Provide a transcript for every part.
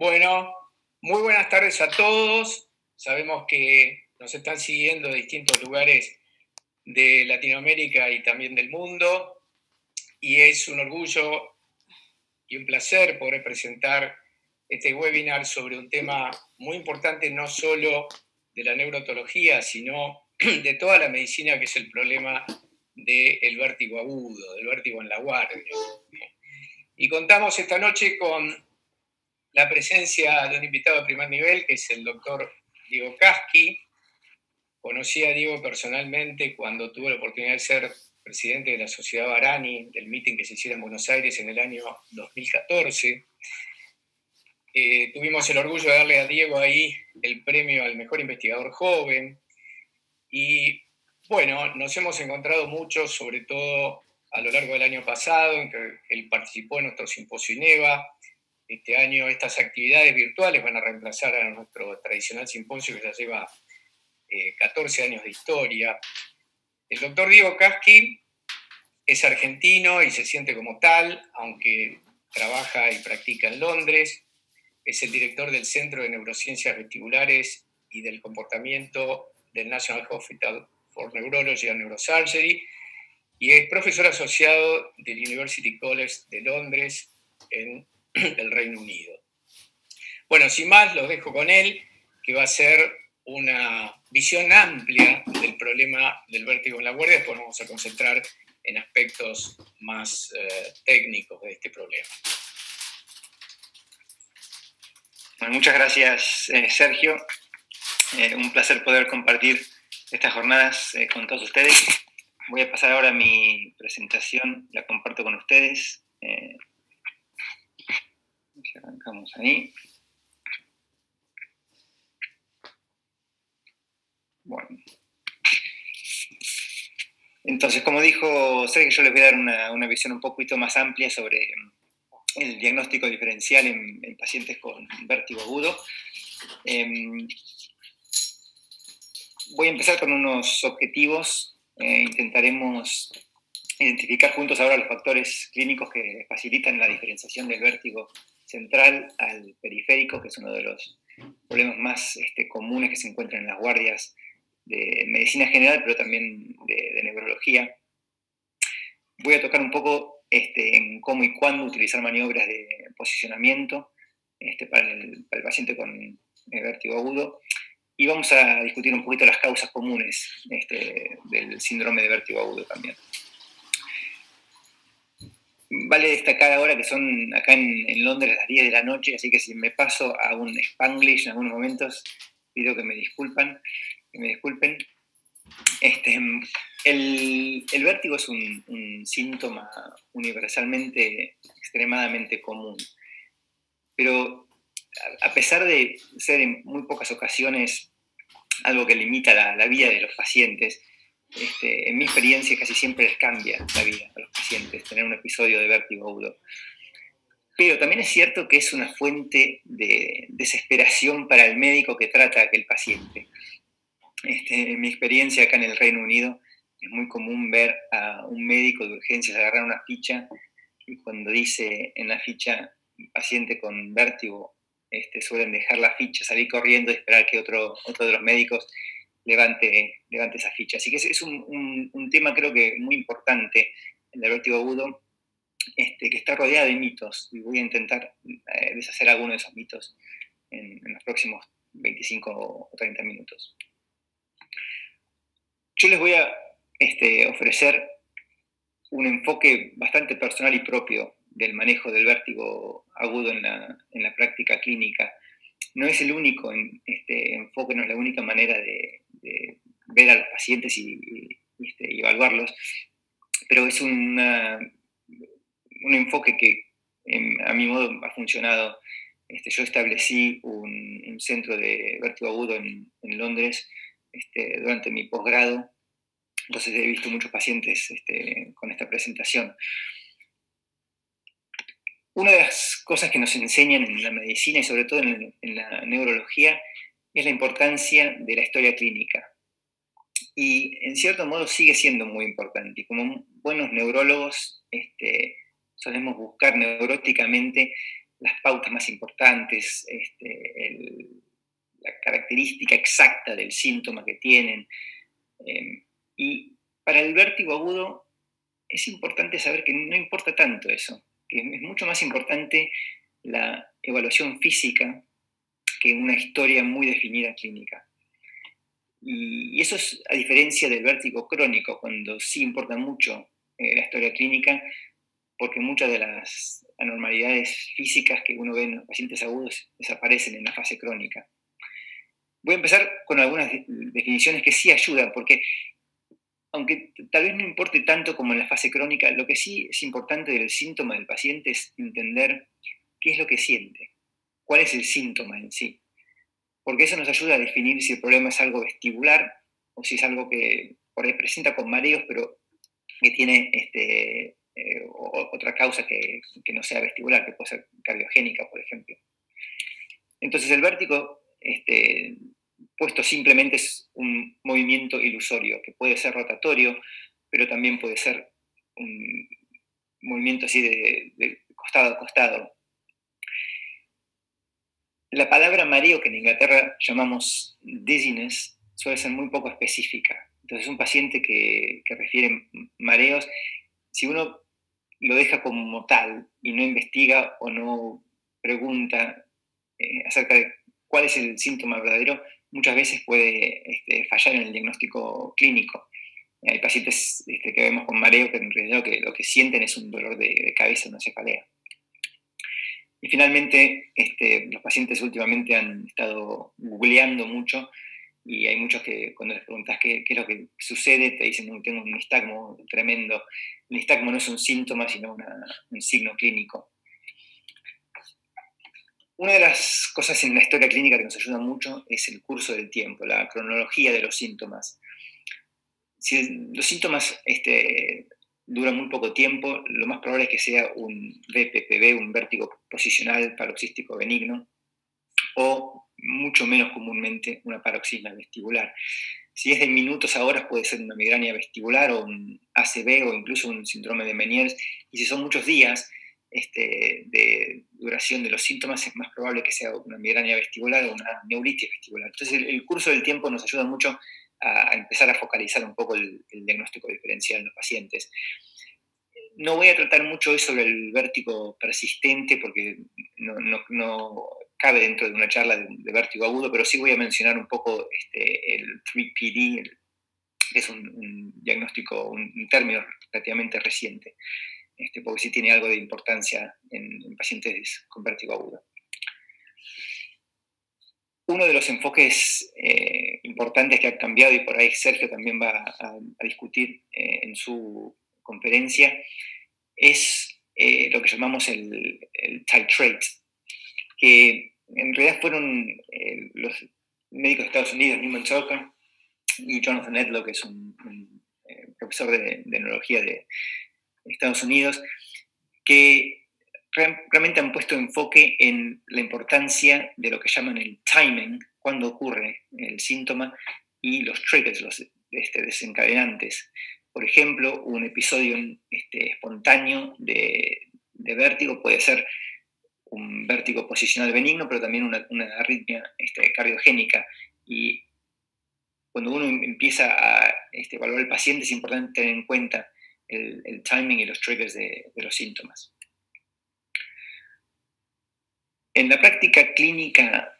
Bueno, muy buenas tardes a todos. Sabemos que nos están siguiendo de distintos lugares de Latinoamérica y también del mundo, y es un orgullo y un placer poder presentar este webinar sobre un tema muy importante, no solo de la neurotología, sino de toda la medicina, que es el problema del vértigo agudo, del vértigo en la guardia. Y contamos esta noche con la presencia de un invitado de primer nivel, que es el doctor Diego Kasky. Conocí a Diego personalmente cuando tuve la oportunidad de ser presidente de la Sociedad Barani, del meeting que se hiciera en Buenos Aires en el año 2014. Tuvimos el orgullo de darle a Diego ahí el premio al mejor investigador joven. Y bueno, nos hemos encontrado mucho, sobre todo a lo largo del año pasado, en que él participó en nuestro simposio INEVA. Este año estas actividades virtuales van a reemplazar a nuestro tradicional simposio, que ya lleva 14 años de historia. El doctor Diego Kasky es argentino y se siente como tal, aunque trabaja y practica en Londres. Es el director del Centro de Neurociencias Vestibulares y del Comportamiento del National Hospital for Neurology and Neurosurgery, y es profesor asociado del University College de Londres en el Reino Unido. Bueno, sin más, los dejo con él, que va a ser una visión amplia del problema del vértigo en la guardia. Después nos vamos a concentrar en aspectos más técnicos de este problema. Bueno, muchas gracias, Sergio. Un placer poder compartir estas jornadas con todos ustedes. Voy a pasar ahora mi presentación, la comparto con ustedes. Arrancamos ahí. Bueno. Entonces, como dijo Sergio, yo les voy a dar una visión un poquito más amplia sobre el diagnóstico diferencial en pacientes con vértigo agudo. Voy a empezar con unos objetivos. Intentaremos identificar juntos ahora los factores clínicos que facilitan la diferenciación del vértigo central al periférico, que es uno de los problemas más comunes que se encuentran en las guardias de medicina general, pero también de neurología. Voy a tocar un poco en cómo y cuándo utilizar maniobras de posicionamiento para el paciente con vértigo agudo. Y vamos a discutir un poquito las causas comunes del síndrome de vértigo agudo también. Vale destacar ahora que son acá en Londres las 10 de la noche, así que si me paso a un Spanglish en algunos momentos, pido que me disculpen. El vértigo es un síntoma universalmente extremadamente común, pero a pesar de ser en muy pocas ocasiones algo que limita la vida de los pacientes, en mi experiencia casi siempre les cambia la vida a los pacientes tener un episodio de vértigo agudo. Pero también es cierto que es una fuente de desesperación para el médico que trata a aquel paciente. En mi experiencia acá en el Reino Unido es muy común ver a un médico de urgencias agarrar una ficha y cuando dice en la ficha paciente con vértigo, suelen dejar la ficha, salir corriendo y esperar que otro de los médicos levante esa ficha. Así que es un tema creo que muy importante, el vértigo agudo, que está rodeado de mitos, y voy a intentar deshacer algunos de esos mitos en los próximos 25 o 30 minutos. Yo les voy a ofrecer un enfoque bastante personal y propio del manejo del vértigo agudo en la práctica clínica. No es el único enfoque, no es la única manera de ver a los pacientes y evaluarlos, pero es un enfoque que a mi modo ha funcionado. Yo establecí un centro de vértigo agudo en Londres durante mi posgrado, entonces he visto muchos pacientes con esta presentación. Una de las cosas que nos enseñan en la medicina y sobre todo en la neurología es la importancia de la historia clínica. Y en cierto modo sigue siendo muy importante. Y como buenos neurólogos solemos buscar neuróticamente las pautas más importantes, la característica exacta del síntoma que tienen. Y para el vértigo agudo es importante saber que no importa tanto eso, que es mucho más importante la evaluación física que una historia muy definida clínica. Y eso es a diferencia del vértigo crónico, cuando sí importa mucho la historia clínica, porque muchas de las anormalidades físicas que uno ve en los pacientes agudos desaparecen en la fase crónica. Voy a empezar con algunas definiciones que sí ayudan, porque aunque tal vez no importe tanto como en la fase crónica, lo que sí es importante del síntoma del paciente es entender qué es lo que siente, cuál es el síntoma en sí, porque eso nos ayuda a definir si el problema es algo vestibular o si es algo que por ahí presenta con mareos, pero que tiene otra causa que no sea vestibular, que puede ser cardiogénica, por ejemplo. Entonces el vértigo, puesto simplemente, es un movimiento ilusorio, que puede ser rotatorio, pero también puede ser un movimiento así de costado a costado. La palabra mareo, que en Inglaterra llamamos dizziness, suele ser muy poco específica. Entonces un paciente que refiere mareos, si uno lo deja como tal y no investiga o no pregunta acerca de cuál es el síntoma verdadero, muchas veces puede fallar en el diagnóstico clínico. Hay pacientes que vemos con mareo que en realidad lo que sienten es un dolor de cabeza, una cefalea. Y finalmente, los pacientes últimamente han estado googleando mucho y hay muchos que cuando les preguntas qué es lo que sucede, te dicen, no, tengo un nistagmo tremendo. El nistagmo no es un síntoma, sino un signo clínico. Una de las cosas en la historia clínica que nos ayuda mucho es el curso del tiempo, la cronología de los síntomas. Si los síntomas duran muy poco tiempo, lo más probable es que sea un VPPV, un vértigo posicional paroxístico benigno, o mucho menos comúnmente una paroxisma vestibular. Si es de minutos a horas, puede ser una migraña vestibular o un ACV o incluso un síndrome de Meniere, y si son muchos días de duración de los síntomas, es más probable que sea una migraña vestibular o una neuritis vestibular. Entonces el curso del tiempo nos ayuda mucho a empezar a focalizar un poco el diagnóstico diferencial en los pacientes. No voy a tratar mucho hoy sobre el vértigo persistente porque no cabe dentro de una charla de vértigo agudo, pero sí voy a mencionar un poco el 3PD, que es un diagnóstico, un término relativamente reciente, porque sí tiene algo de importancia en pacientes con vértigo agudo. Uno de los enfoques importantes que ha cambiado, y por ahí Sergio también va a discutir en su conferencia, es lo que llamamos el titrate, que en realidad fueron los médicos de Estados Unidos, Newman Tucker y Jonathan Edlow, que es un profesor de neurología de Estados Unidos, que realmente han puesto enfoque en la importancia de lo que llaman el timing, cuando ocurre el síntoma, y los triggers, los desencadenantes. Por ejemplo, un episodio espontáneo de vértigo puede ser un vértigo posicional benigno, pero también una arritmia cardiogénica. Y cuando uno empieza a evaluar al paciente, es importante tener en cuenta el timing y los triggers de los síntomas. En la práctica clínica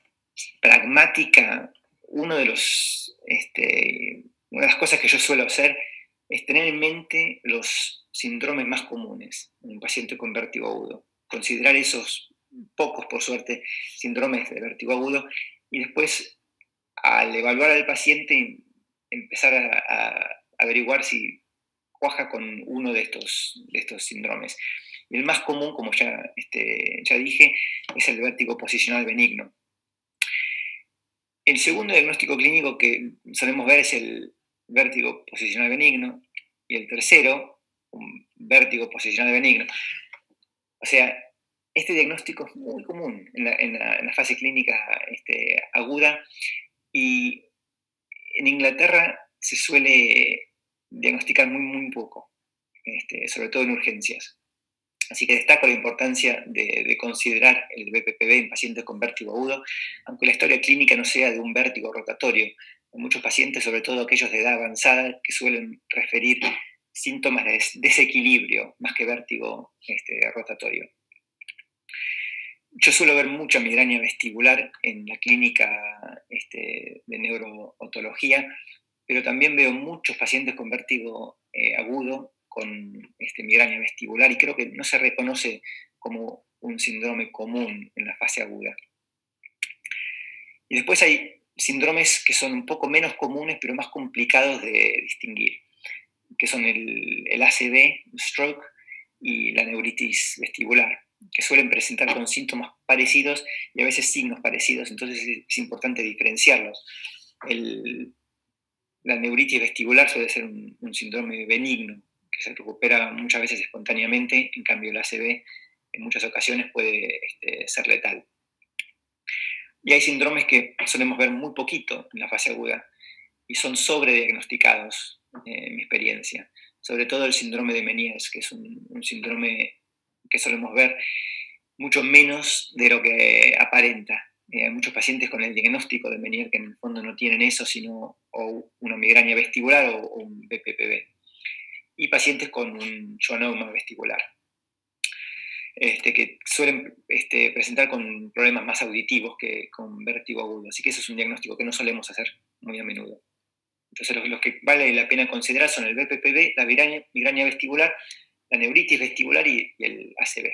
pragmática, una de las cosas que yo suelo hacer es tener en mente los síndromes más comunes en un paciente con vértigo agudo. Considerar esos pocos, por suerte, síndromes de vértigo agudo y después, al evaluar al paciente, empezar a averiguar si cuaja con uno de estos síndromes. Y el más común, como ya dije, es el vértigo posicional benigno. El segundo diagnóstico clínico que solemos ver es el vértigo posicional benigno, y el tercero, un vértigo posicional benigno. O sea, este diagnóstico es muy común en la fase clínica aguda, y en Inglaterra se suele diagnosticar muy, muy poco, sobre todo en urgencias. Así que destaco la importancia de considerar el BPPV en pacientes con vértigo agudo, aunque la historia clínica no sea de un vértigo rotatorio. Hay muchos pacientes, sobre todo aquellos de edad avanzada, que suelen referir síntomas de desequilibrio más que vértigo rotatorio. Yo suelo ver mucha migraña vestibular en la clínica de neurootología, pero también veo muchos pacientes con vértigo agudo con migraña vestibular, y creo que no se reconoce como un síndrome común en la fase aguda. Y después hay síndromes que son un poco menos comunes, pero más complicados de distinguir, que son el ACV, stroke, y la neuritis vestibular, que suelen presentar con síntomas parecidos y a veces signos parecidos, entonces es importante diferenciarlos. La neuritis vestibular suele ser un síndrome benigno, que se recupera muchas veces espontáneamente, en cambio el ACV en muchas ocasiones puede ser letal. Y hay síndromes que solemos ver muy poquito en la fase aguda y son sobrediagnosticados, en mi experiencia. Sobre todo el síndrome de Meniere, que es un síndrome que solemos ver mucho menos de lo que aparenta. Hay muchos pacientes con el diagnóstico de Meniere que en el fondo no tienen eso, sino o una migraña vestibular o un BPPV. Y pacientes con un schwannoma vestibular, que suelen presentar con problemas más auditivos que con vértigo agudo. Así que eso es un diagnóstico que no solemos hacer muy a menudo. Entonces los que vale la pena considerar son el BPPV, la migraña vestibular, la neuritis vestibular y el ACV.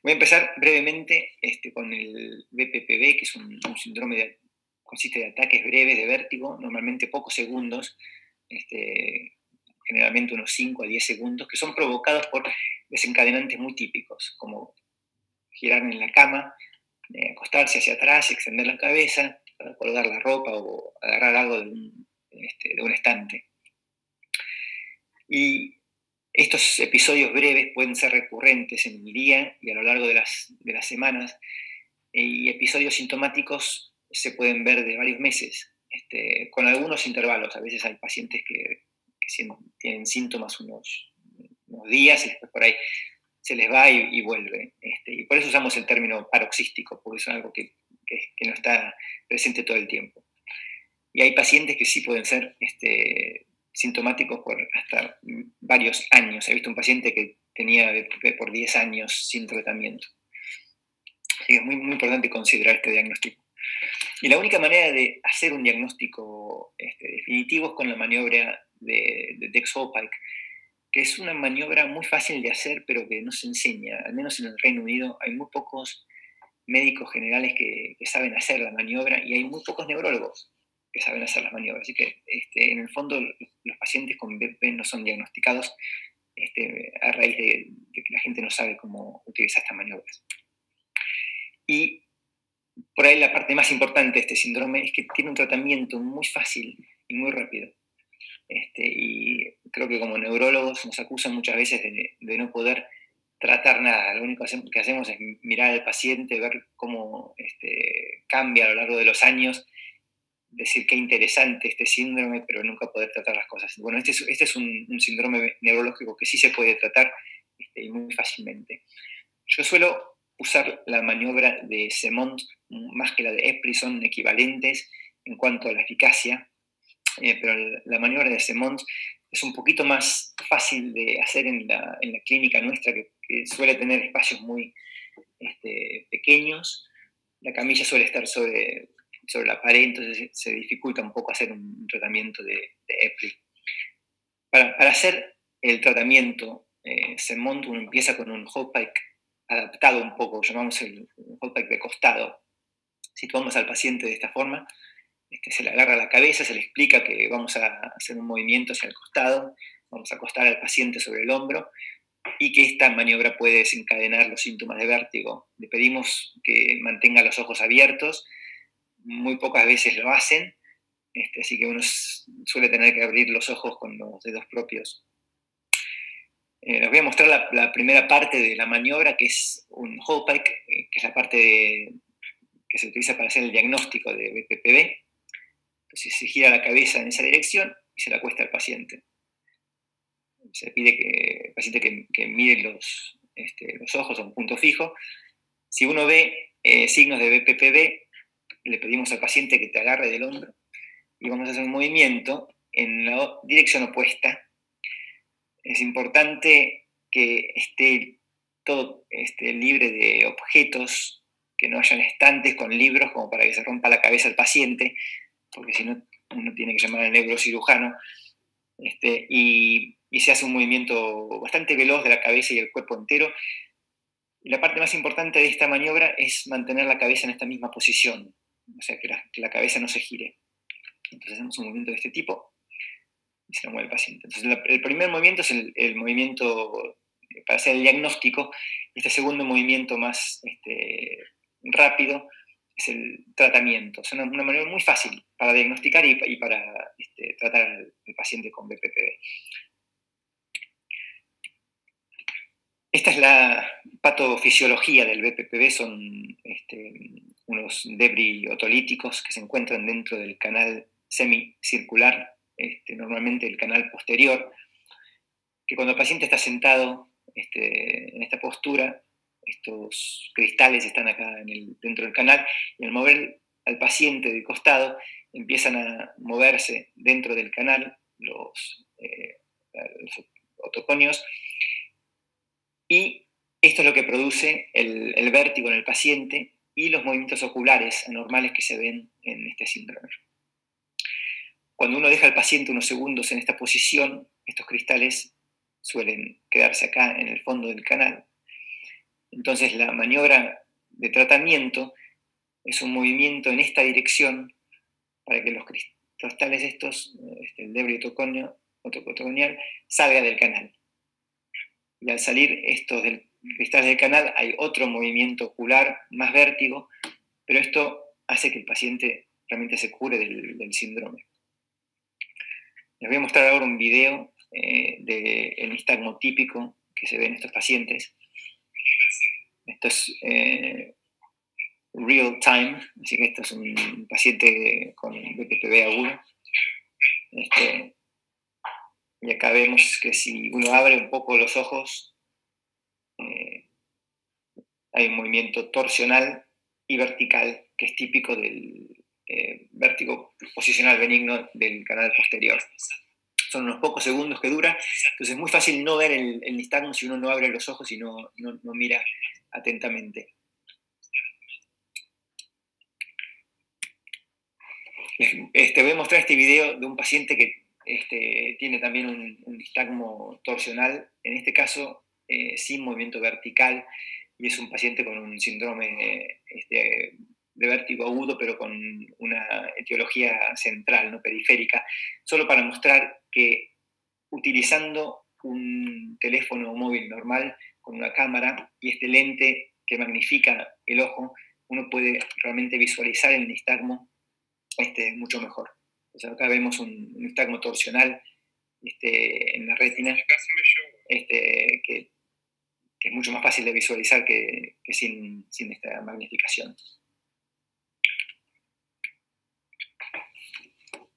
Voy a empezar brevemente con el BPPV, que es un síndrome que consiste de ataques breves de vértigo, normalmente pocos segundos, generalmente unos 5 a 10 segundos, que son provocados por desencadenantes muy típicos, como girar en la cama, acostarse hacia atrás, extender la cabeza, para colgar la ropa o agarrar algo de un estante. Y estos episodios breves pueden ser recurrentes en mi día y a lo largo de las semanas, y episodios sintomáticos se pueden ver de varios meses, con algunos intervalos. A veces hay pacientes que tienen síntomas unos días y después por ahí se les va y vuelve. Y por eso usamos el término paroxístico, porque es algo que no está presente todo el tiempo. Y hay pacientes que sí pueden ser sintomáticos por hasta varios años. He visto un paciente que tenía BPP por 10 años sin tratamiento. Así que es muy, muy importante considerar este diagnóstico. Y la única manera de hacer un diagnóstico definitivo es con la maniobra de Dex-Hallpike, que es una maniobra muy fácil de hacer, pero que no se enseña. Al menos en el Reino Unido hay muy pocos médicos generales que saben hacer la maniobra, y hay muy pocos neurólogos que saben hacer las maniobras. Así que en el fondo los pacientes con BP no son diagnosticados a raíz de que la gente no sabe cómo utilizar estas maniobras. Y por ahí la parte más importante de este síndrome es que tiene un tratamiento muy fácil y muy rápido. Y creo que como neurólogos nos acusan muchas veces de no poder tratar nada. Lo único que hacemos es mirar al paciente, ver cómo cambia a lo largo de los años, decir qué interesante este síndrome, pero nunca poder tratar las cosas. Bueno, este es un síndrome neurológico que sí se puede tratar y muy fácilmente. Yo suelo usar la maniobra de Semont más que la de Esprit, son equivalentes en cuanto a la eficacia, pero la maniobra de Semont es un poquito más fácil de hacer en la clínica nuestra, que suele tener espacios muy pequeños. La camilla suele estar sobre la pared, entonces se dificulta un poco hacer un tratamiento de Esprit. Para hacer el tratamiento Semont, uno empieza con un Hallpike adaptado un poco, llamamos el Hallpike de costado. Situamos al paciente de esta forma, se le agarra la cabeza, se le explica que vamos a hacer un movimiento hacia el costado, vamos a acostar al paciente sobre el hombro, y que esta maniobra puede desencadenar los síntomas de vértigo. Le pedimos que mantenga los ojos abiertos, muy pocas veces lo hacen, así que uno suele tener que abrir los ojos con los dedos propios. Les voy a mostrar la primera parte de la maniobra, que es un Hallpike, que es la parte que se utiliza para hacer el diagnóstico de BPPV. Entonces se gira la cabeza en esa dirección y se la acuesta al paciente. se pide que el paciente que mire los ojos a un punto fijo. Si uno ve signos de BPPV, le pedimos al paciente que te agarre del hombro y vamos a hacer un movimiento en la dirección opuesta. Es importante que esté todo libre de objetos, que no hayan estantes con libros como para que se rompa la cabeza al paciente, porque si no, uno tiene que llamar al neurocirujano. Y se hace un movimiento bastante veloz de la cabeza y el cuerpo entero. Y la parte más importante de esta maniobra es mantener la cabeza en esta misma posición, o sea, que la cabeza no se gire. Entonces hacemos un movimiento de este tipo y se lo mueve el paciente. Entonces el primer movimiento es el movimiento para hacer el diagnóstico. Este segundo movimiento más rápido es el tratamiento. Es una manera muy fácil para diagnosticar y para tratar al paciente con BPPV. Esta es la patofisiología del BPPV. Son unos debris otolíticos que se encuentran dentro del canal semicircular, normalmente el canal posterior, que cuando el paciente está sentado en esta postura, estos cristales están acá dentro del canal, y al mover al paciente de costado empiezan a moverse dentro del canal los otoconios, y esto es lo que produce el vértigo en el paciente y los movimientos oculares anormales que se ven en este síndrome. Cuando uno deja al paciente unos segundos en esta posición, estos cristales suelen quedarse acá en el fondo del canal. Entonces la maniobra de tratamiento es un movimiento en esta dirección para que los cristales estos, el debris otoconial, salga del canal. Y al salir estos cristales del canal hay otro movimiento ocular, más vértigo, pero esto hace que el paciente realmente se cure del síndrome. Les voy a mostrar ahora un video del nistagmo típico que se ve en estos pacientes. Esto es real time, así que esto es un paciente con BPPV agudo. Y acá vemos que si uno abre un poco los ojos, hay un movimiento torsional y vertical que es típico del vértigo posicional benigno del canal posterior. Son unos pocos segundos que dura, entonces es muy fácil no ver el nistagmo si uno no abre los ojos y no mira atentamente. Voy a mostrar este video de un paciente que tiene también un nistagmo torsional, en este caso sin movimiento vertical, y es un paciente con un síndrome de vértigo agudo, pero con una etiología central, no periférica, solo para mostrar que utilizando un teléfono móvil normal con una cámara y este lente que magnifica el ojo, uno puede realmente visualizar el nistagmo mucho mejor. Entonces acá vemos un nistagmo torsional en la retina, que es mucho más fácil de visualizar que sin esta magnificación.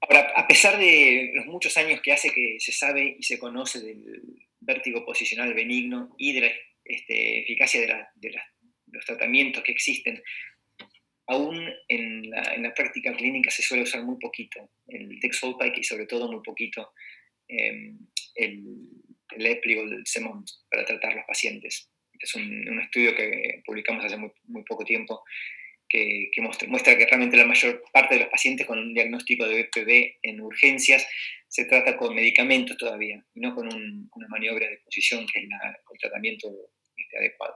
Ahora, a pesar de los muchos años que hace que se sabe y se conoce del vértigo posicional benigno y de la eficacia de los tratamientos que existen, aún en la práctica clínica se suele usar muy poquito el Dexolpike y sobre todo muy poquito el Epligol Semont para tratar los pacientes. Este es un estudio que publicamos hace muy poco tiempo que muestra que realmente la mayor parte de los pacientes con un diagnóstico de BPV en urgencias se trata con medicamentos todavía, y no con una maniobra de posición que es el tratamiento adecuado.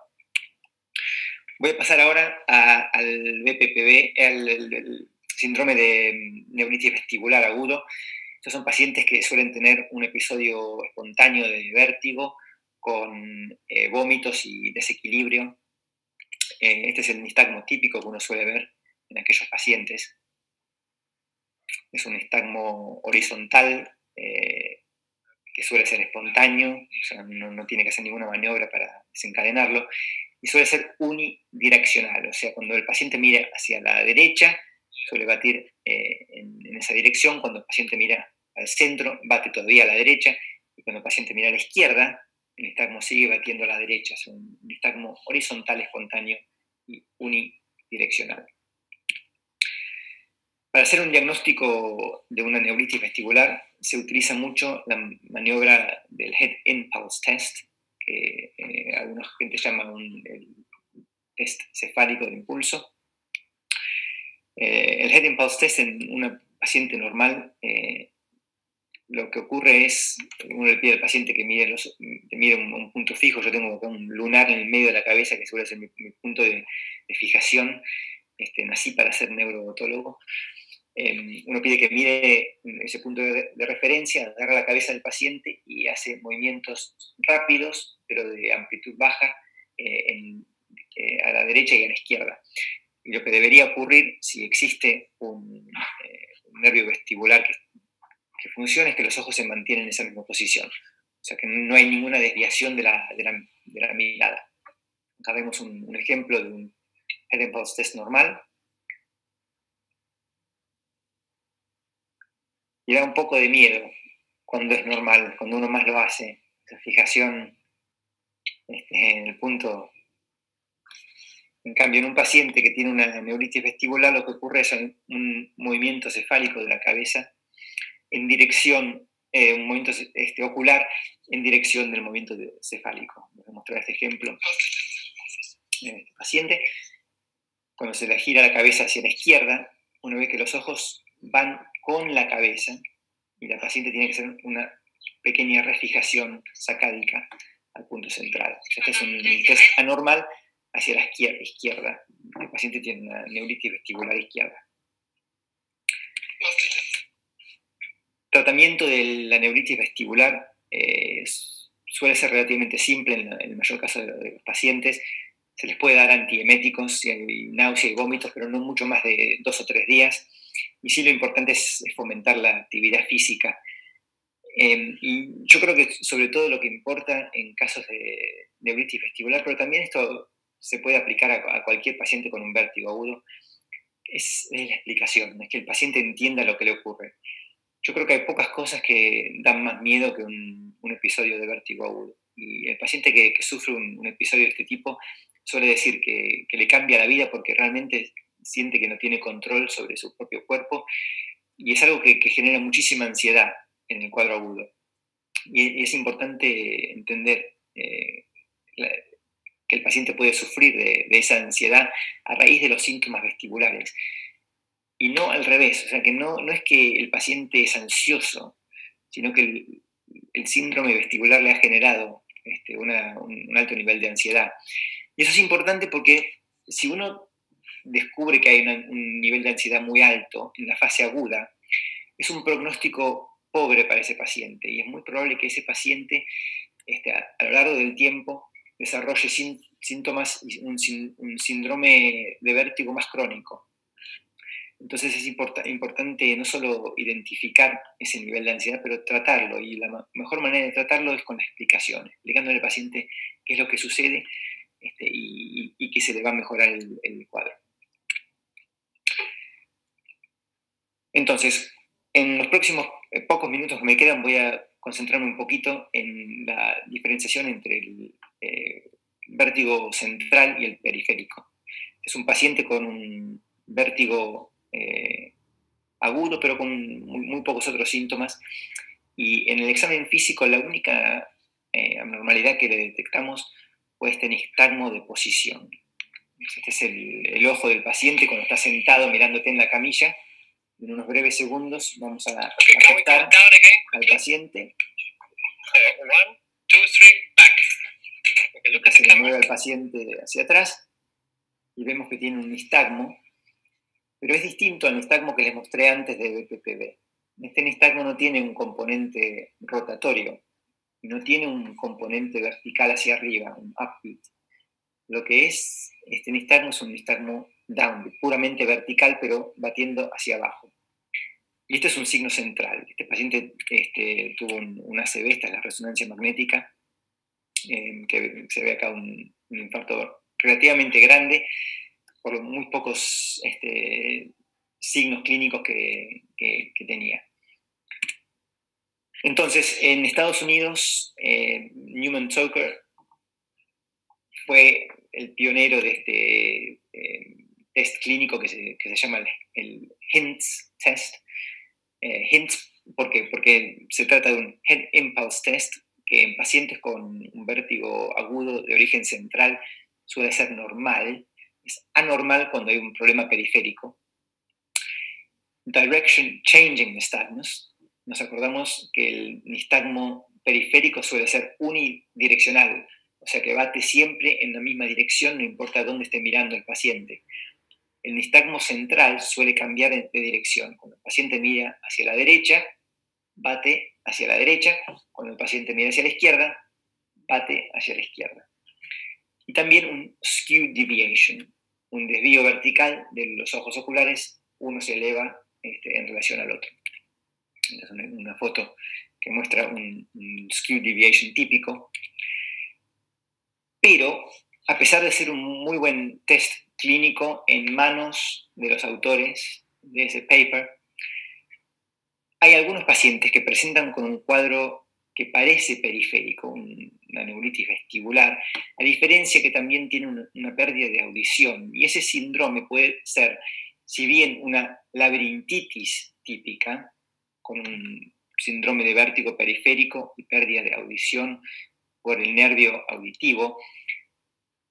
Voy a pasar ahora al BPPV, al síndrome de neuritis vestibular agudo. Estos son pacientes que suelen tener un episodio espontáneo de vértigo con vómitos y desequilibrio. Este es el nistagmo típico que uno suele ver en aquellos pacientes. Es un nistagmo horizontal que suele ser espontáneo, o sea, no tiene que hacer ninguna maniobra para desencadenarlo, y suele ser unidireccional, o sea, cuando el paciente mira hacia la derecha, suele batir en esa dirección, cuando el paciente mira al centro, bate todavía a la derecha, Y cuando el paciente mira a la izquierda, el nistagmo sigue batiendo a la derecha, es un nistagmo horizontal espontáneo y unidireccional. Para hacer un diagnóstico de una neuritis vestibular se utiliza mucho la maniobra del Head Impulse Test, que algunos gente llama el test cefálico de impulso. El Head Impulse Test en una paciente normal, lo que ocurre es, uno le pide al paciente que mire un punto fijo. Yo tengo un lunar en el medio de la cabeza que suele ser mi punto de fijación. Nací para ser neurobotólogo. Uno pide que mire ese punto de referencia, agarra la cabeza del paciente y hace movimientos rápidos, pero de amplitud baja, a la derecha y a la izquierda. Y lo que debería ocurrir si existe un nervio vestibular que funcione es que los ojos se mantienen en esa misma posición. O sea que no hay ninguna desviación de la mirada. Acá vemos un ejemplo de un Head Impulse Test normal. Y da un poco de miedo cuando es normal, cuando uno más lo hace. Esa fijación en el punto. En cambio, en un paciente que tiene una neuritis vestibular, lo que ocurre es un movimiento cefálico de la cabeza en dirección, un movimiento ocular en dirección del movimiento cefálico. Voy a mostrar este ejemplo. Este paciente, cuando se le gira la cabeza hacia la izquierda, uno ve que los ojos van con la cabeza y la paciente tiene que hacer una pequeña refijación sacádica al punto central. Este es un test anormal hacia la izquierda. El paciente tiene una neuritis vestibular izquierda. El tratamiento de la neuritis vestibular suele ser relativamente simple en el mayor caso de los pacientes. Se les puede dar antieméticos si hay náusea y vómitos, pero no mucho más de 2 o 3 días. Y sí, lo importante es fomentar la actividad física. Y yo creo que sobre todo lo que importa en casos de neuritis vestibular, pero también esto se puede aplicar a cualquier paciente con un vértigo agudo, es la explicación, es que el paciente entienda lo que le ocurre. Yo creo que hay pocas cosas que dan más miedo que un episodio de vértigo agudo. Y el paciente que sufre un episodio de este tipo suele decir que le cambia la vida porque realmente siente que no tiene control sobre su propio cuerpo, y es algo que genera muchísima ansiedad en el cuadro agudo. Y es importante entender que el paciente puede sufrir de esa ansiedad a raíz de los síntomas vestibulares. Y no al revés, o sea que no es que el paciente es ansioso, sino que el síndrome vestibular le ha generado un alto nivel de ansiedad. Y eso es importante porque si uno descubre que hay un nivel de ansiedad muy alto en la fase aguda, es un pronóstico pobre para ese paciente, y es muy probable que ese paciente a lo largo del tiempo desarrolle síntomas, un síndrome de vértigo más crónico. Entonces es importante no solo identificar ese nivel de ansiedad, pero tratarlo, y la mejor manera de tratarlo es con la explicación, explicándole al paciente qué es lo que sucede y que se le va a mejorar el cuadro. Entonces, en los próximos pocos minutos que me quedan voy a concentrarme un poquito en la diferenciación entre el vértigo central y el periférico. Es un paciente con un vértigo agudo, pero con muy pocos otros síntomas. Y en el examen físico la única abnormalidad que le detectamos fue este nistagmo de posición. Este es el ojo del paciente cuando está sentado mirándote en la camilla. En unos breves segundos vamos a acostar al paciente. 1, 2, 3, back. Se le mueve al paciente hacia atrás y vemos que tiene un nistagmo, pero es distinto al nistagmo que les mostré antes de BPPV. Este nistagmo no tiene un componente rotatorio, no tiene un componente vertical hacia arriba, un upbeat. Lo que es este nistagmo es un nistagmo downbeat, puramente vertical, pero batiendo hacia abajo. Y este es un signo central. Este paciente tuvo un ACV, esta es la resonancia magnética, que se ve acá un infarto relativamente grande, por muy pocos signos clínicos que tenía. Entonces, en Estados Unidos, Newman Toker fue el pionero de este test clínico que se llama el HINTS test. HINTS porque se trata de un Head Impulse Test que en pacientes con un vértigo agudo de origen central suele ser normal. Es anormal cuando hay un problema periférico. Direction Changing Nystagmus. Nos acordamos que el nistagmo periférico suele ser unidireccional, o sea que bate siempre en la misma dirección, no importa dónde esté mirando el paciente. El nistagmo central suele cambiar de dirección. Cuando el paciente mira hacia la derecha, bate hacia la derecha. Cuando el paciente mira hacia la izquierda, bate hacia la izquierda. Y también un skew deviation, un desvío vertical de los ojos oculares, uno se eleva en relación al otro. Es una foto que muestra un skew deviation típico. Pero, a pesar de ser un muy buen test clínico en manos de los autores de ese paper, hay algunos pacientes que presentan con un cuadro que parece periférico, una neuritis vestibular, a diferencia que también tiene una pérdida de audición. Y ese síndrome puede ser, si bien una laberintitis típica, con un síndrome de vértigo periférico y pérdida de audición por el nervio auditivo,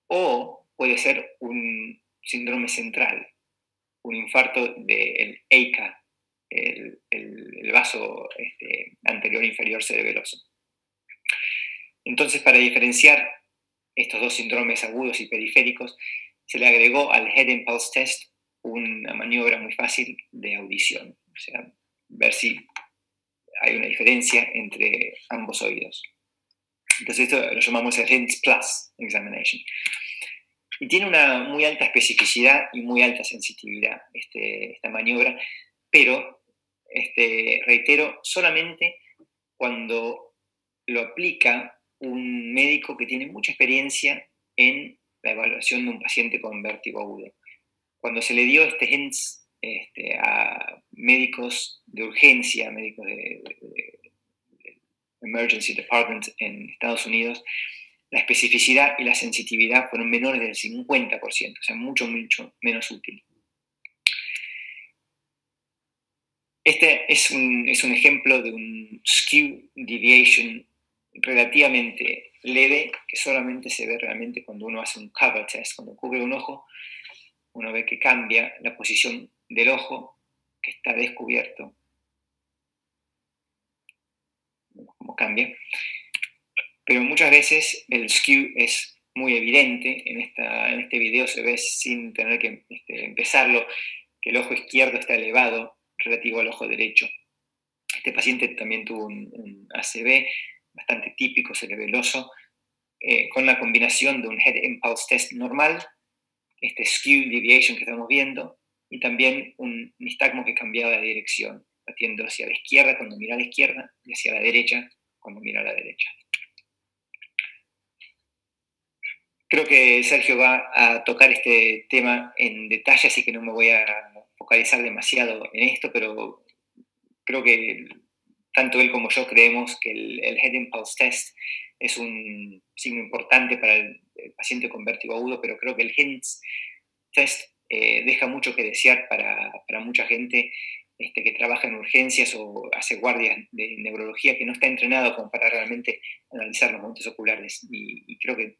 o puede ser un síndrome central, un infarto del EICA, el vaso anterior inferior cerebeloso. Entonces, para diferenciar estos dos síndromes agudos y periféricos, se le agregó al Head Impulse Test una maniobra muy fácil de audición, o sea, ver si hay una diferencia entre ambos oídos. Entonces esto lo llamamos el HINTS Plus Examination. Y tiene una muy alta especificidad y muy alta sensitividad esta maniobra, pero, reitero, solamente cuando lo aplica un médico que tiene mucha experiencia en la evaluación de un paciente con vértigo agudo. Cuando se le dio este HINTS a médicos de urgencia, médicos de Emergency Department en Estados Unidos, la especificidad y la sensitividad fueron menores del 50%, o sea, mucho, mucho menos útil. Este es un ejemplo de un skew deviation relativamente leve, que solamente se ve realmente cuando uno hace un cover test, cuando cubre un ojo, uno ve que cambia la posición del ojo que está descubierto, como cambia, pero muchas veces el skew es muy evidente. En este video se ve sin tener que empezarlo, que el ojo izquierdo está elevado relativo al ojo derecho. Este paciente también tuvo un ACV bastante típico, cerebeloso, con la combinación de un Head Impulse Test normal, este skew deviation que estamos viendo, y también un nistagmo que cambiaba de dirección, batiendo hacia la izquierda cuando mira a la izquierda y hacia la derecha cuando mira a la derecha. Creo que Sergio va a tocar este tema en detalle, así que no me voy a focalizar demasiado en esto, pero creo que tanto él como yo creemos que el Head Impulse Test es un signo importante para el paciente con vértigo agudo, pero creo que el HINTS Test deja mucho que desear para mucha gente que trabaja en urgencias o hace guardias de neurología, que no está entrenado como para realmente analizar los movimientos oculares. Y creo que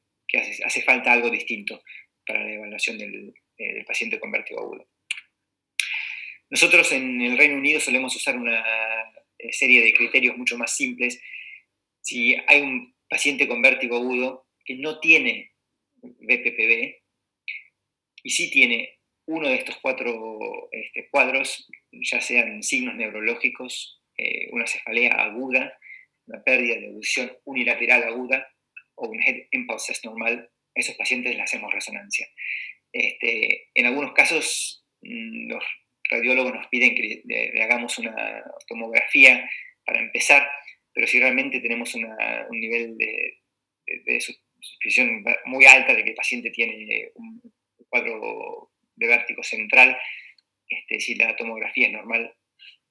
hace falta algo distinto para la evaluación del paciente con vértigo agudo. Nosotros en el Reino Unido solemos usar una serie de criterios mucho más simples. Si hay un paciente con vértigo agudo que no tiene BPPV y sí tiene uno de estos cuatro cuadros, ya sean signos neurológicos, una cefalea aguda, una pérdida de audición unilateral aguda o un Head Impulse Test normal, a esos pacientes les hacemos resonancia. En algunos casos, los radiólogos nos piden que le hagamos una tomografía para empezar, pero si realmente tenemos un nivel de suspición muy alta de que el paciente tiene un cuadro de vértigo central, si la tomografía es normal,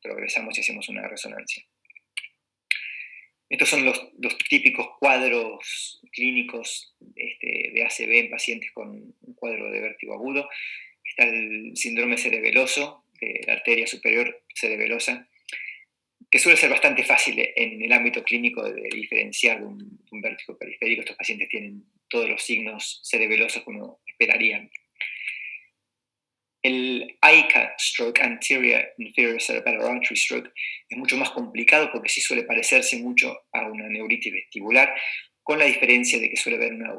progresamos y hacemos una resonancia. Estos son los típicos cuadros clínicos de ACV en pacientes con un cuadro de vértigo agudo. Está el síndrome cerebeloso, de la arteria superior cerebelosa, que suele ser bastante fácil en el ámbito clínico de diferenciar de un vértigo periférico. Estos pacientes tienen todos los signos cerebelosos que uno esperaría. El AICA stroke, Anterior Inferior Cerebellar Artery Stroke, es mucho más complicado porque sí suele parecerse mucho a una neuritis vestibular, con la diferencia de que suele haber una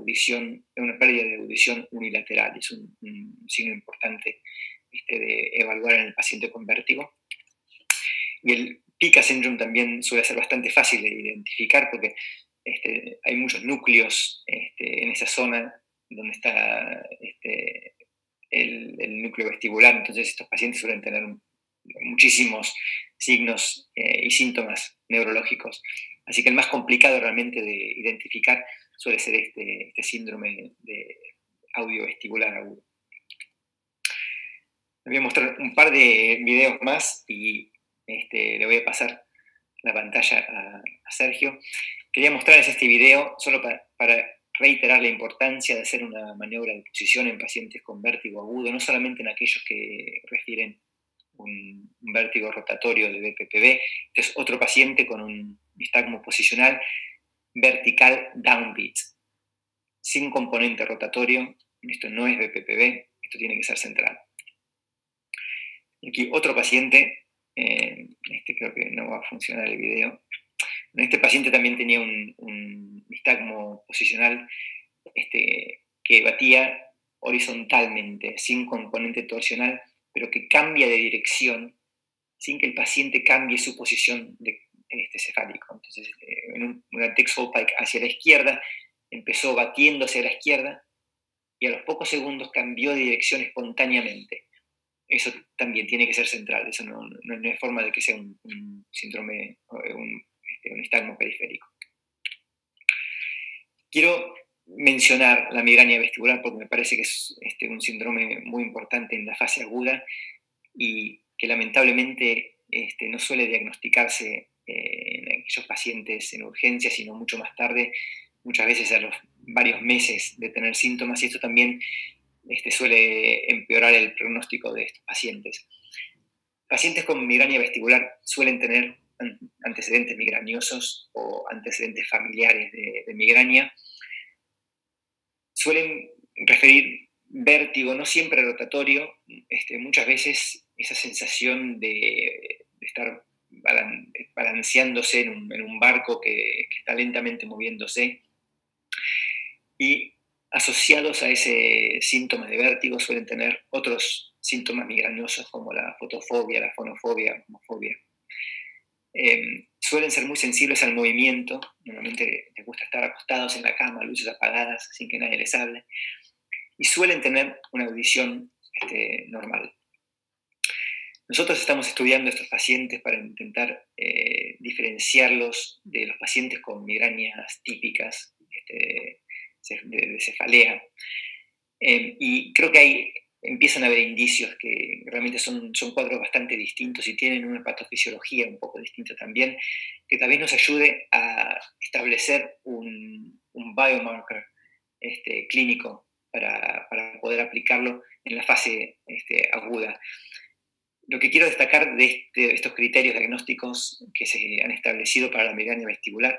pérdida de audición unilateral. Es un signo importante de evaluar en el paciente con vértigo. Y el Pica Syndrome también suele ser bastante fácil de identificar porque hay muchos núcleos en esa zona donde está el núcleo vestibular. Entonces estos pacientes suelen tener muchísimos signos y síntomas neurológicos. Así que el más complicado realmente de identificar suele ser este síndrome de audio vestibular agudo. Les voy a mostrar un par de videos más y le voy a pasar la pantalla a Sergio. Quería mostrarles este video solo para reiterar la importancia de hacer una maniobra de posición en pacientes con vértigo agudo, no solamente en aquellos que refieren un vértigo rotatorio de BPPV. Este es otro paciente con un nistagmo posicional vertical downbeat, sin componente rotatorio. Esto no es BPPV, esto tiene que ser central. Aquí otro paciente, creo que no va a funcionar el video. Este paciente también tenía un nistagmo posicional que batía horizontalmente, sin componente torsional, pero que cambia de dirección sin que el paciente cambie su posición cefálico. Entonces, en una Texhole Pike hacia la izquierda, empezó batiendo hacia la izquierda y a los pocos segundos cambió de dirección espontáneamente. Eso también tiene que ser central, eso no hay forma de que sea un síndrome, un nistagmo periférico. Quiero mencionar la migraña vestibular porque me parece que es un síndrome muy importante en la fase aguda y que lamentablemente no suele diagnosticarse en aquellos pacientes en urgencia, sino mucho más tarde, muchas veces a los varios meses de tener síntomas, y esto también suele empeorar el pronóstico de estos pacientes. Pacientes con migraña vestibular suelen tener antecedentes migrañosos o antecedentes familiares de migraña. Suelen referir vértigo, no siempre rotatorio, muchas veces esa sensación de estar balanceándose en un barco que está lentamente moviéndose. Y asociados a ese síntoma de vértigo suelen tener otros síntomas migrañosos como la fotofobia, la fonofobia, la homofobia. Suelen ser muy sensibles al movimiento, normalmente les gusta estar acostados en la cama, luces apagadas, sin que nadie les hable, y suelen tener una audición normal. Nosotros estamos estudiando a estos pacientes para intentar diferenciarlos de los pacientes con migrañas típicas de cefalea, y creo que ahí empiezan a haber indicios que realmente son cuadros bastante distintos y tienen una patofisiología un poco distinta también, que tal vez nos ayude a establecer un biomarker clínico para poder aplicarlo en la fase aguda. Lo que quiero destacar de estos criterios diagnósticos que se han establecido para la migraña vestibular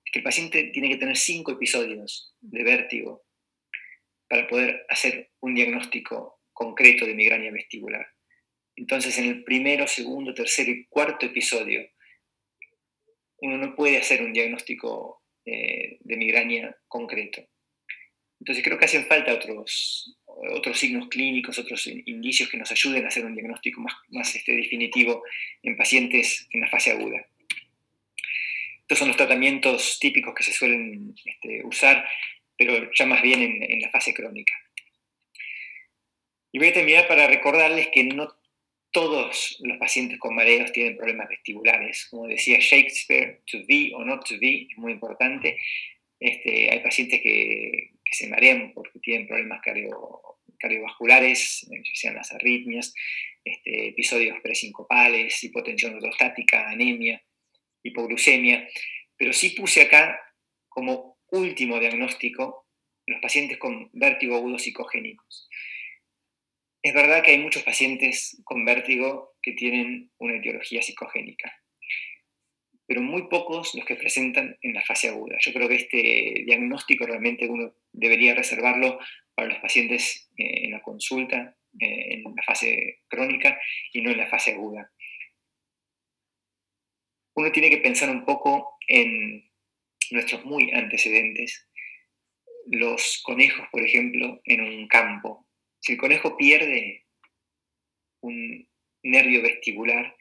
es que el paciente tiene que tener 5 episodios de vértigo para poder hacer un diagnóstico concreto de migraña vestibular. Entonces, en el primero, segundo, tercero y cuarto episodio, uno no puede hacer un diagnóstico de migraña concreto. Entonces, creo que hacen falta otros signos clínicos, otros indicios que nos ayuden a hacer un diagnóstico más definitivo en pacientes en la fase aguda. Estos son los tratamientos típicos que se suelen usar, pero ya más bien en la fase crónica. Y voy a terminar para recordarles que no todos los pacientes con mareos tienen problemas vestibulares. Como decía Shakespeare, to be or not to be es muy importante. Hay pacientes que se marean porque tienen problemas cardiovasculares, ya sean las arritmias, episodios presincopales, hipotensión ortostática, anemia, hipoglucemia. Pero sí puse acá como último diagnóstico los pacientes con vértigo agudo psicogénicos. Es verdad que hay muchos pacientes con vértigo que tienen una etiología psicogénica, pero muy pocos los que presentan en la fase aguda. Yo creo que este diagnóstico realmente uno debería reservarlo para los pacientes en la consulta, en la fase crónica y no en la fase aguda. Uno tiene que pensar un poco en nuestros muy antecedentes. Los conejos, por ejemplo, en un campo. Si el conejo pierde un nervio vestibular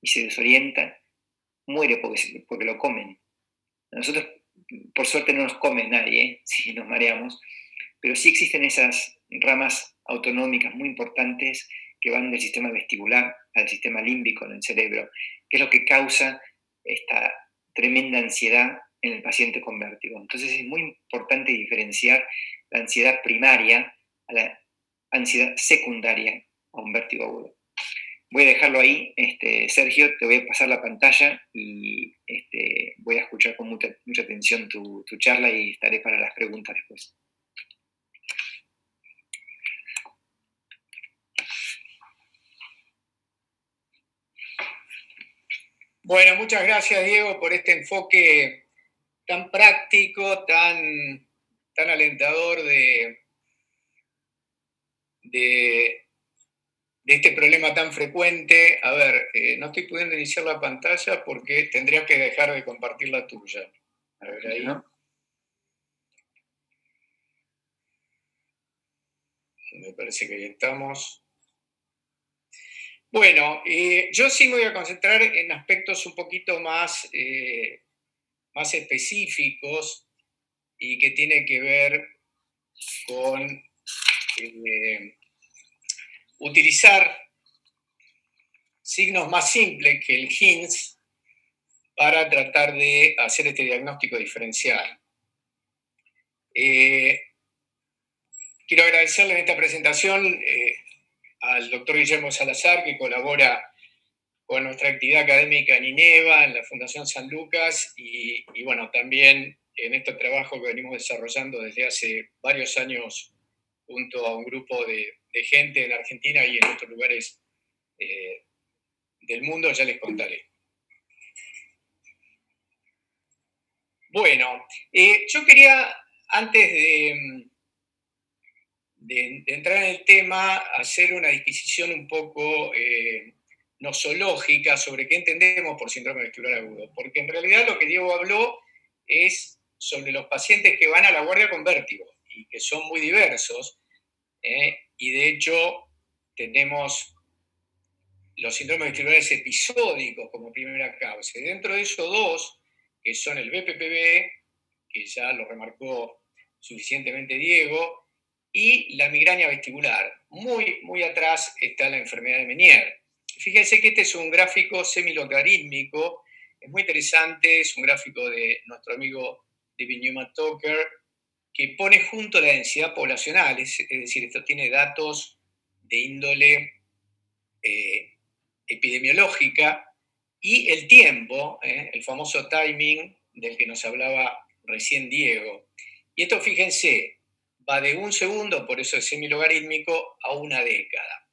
y se desorienta, muere porque lo comen. A nosotros, por suerte, no nos come nadie, si nos mareamos, pero sí existen esas ramas autonómicas muy importantes que van del sistema vestibular al sistema límbico en el cerebro, que es lo que causa esta tremenda ansiedad en el paciente con vértigo. Entonces es muy importante diferenciar la ansiedad primaria a la ansiedad secundaria a un vértigo agudo. Voy a dejarlo ahí, Sergio, te voy a pasar la pantalla y voy a escuchar con mucha atención tu charla y estaré para las preguntas después. Bueno, muchas gracias, Diego, por este enfoque tan práctico, tan alentador de este problema tan frecuente. A ver, no estoy pudiendo iniciar la pantalla porque tendría que dejar de compartir la tuya. A ver ahí. ¿No? Me parece que ahí estamos. Bueno, yo sí me voy a concentrar en aspectos un poquito más específicos y que tiene que ver con utilizar signos más simples que el HINS para tratar de hacer este diagnóstico diferencial. Quiero agradecerle en esta presentación al doctor Guillermo Salazar, que colabora con nuestra actividad académica en INEVA, en la Fundación San Lucas, y bueno, también en este trabajo que venimos desarrollando desde hace varios años junto a un grupo de gente en Argentina y en otros lugares del mundo, ya les contaré. Bueno, yo quería, antes de entrar en el tema, hacer una disquisición un poco nosológica sobre qué entendemos por síndrome vestibular agudo, porque en realidad lo que Diego habló es sobre los pacientes que van a la guardia con vértigo y que son muy diversos, y de hecho tenemos los síndromes vestibulares episódicos como primera causa. Y dentro de esos dos, que son el BPPV, que ya lo remarcó suficientemente Diego, y la migraña vestibular. Muy atrás está la enfermedad de Meniere. Fíjense que este es un gráfico semilogarítmico, es muy interesante, es un gráfico de nuestro amigo David Newman-Tucker, que pone junto la densidad poblacional, es decir, esto tiene datos de índole epidemiológica, y el tiempo, el famoso timing del que nos hablaba recién Diego. Y esto, fíjense, va de 1 segundo, por eso es semilogarítmico, a 1 década.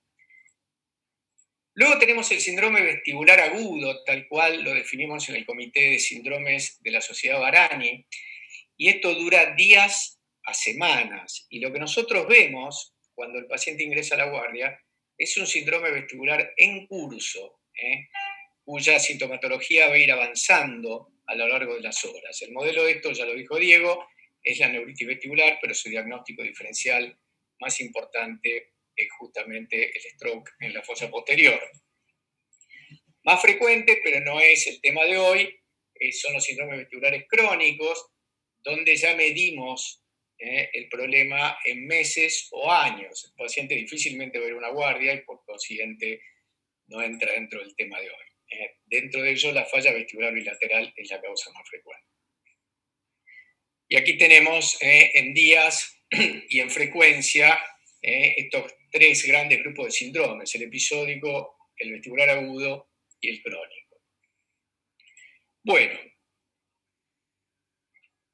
Luego tenemos el síndrome vestibular agudo, tal cual lo definimos en el Comité de Síndromes de la Sociedad Barani, y esto dura días a semanas. Y lo que nosotros vemos cuando el paciente ingresa a la guardia es un síndrome vestibular en curso, cuya sintomatología va a ir avanzando a lo largo de las horas. El modelo de esto, ya lo dijo Diego, es la neuritis vestibular, pero su diagnóstico diferencial más importante es justamente el stroke en la fosa posterior. Más frecuente, pero no es el tema de hoy, son los síndromes vestibulares crónicos, donde ya medimos el problema en meses o años. El paciente difícilmente va a ir a una guardia y por consiguiente no entra dentro del tema de hoy. Dentro de ello, la falla vestibular bilateral es la causa más frecuente. Y aquí tenemos en días y en frecuencia estos 3 grandes grupos de síndromes: el episódico, el vestibular agudo y el crónico. Bueno,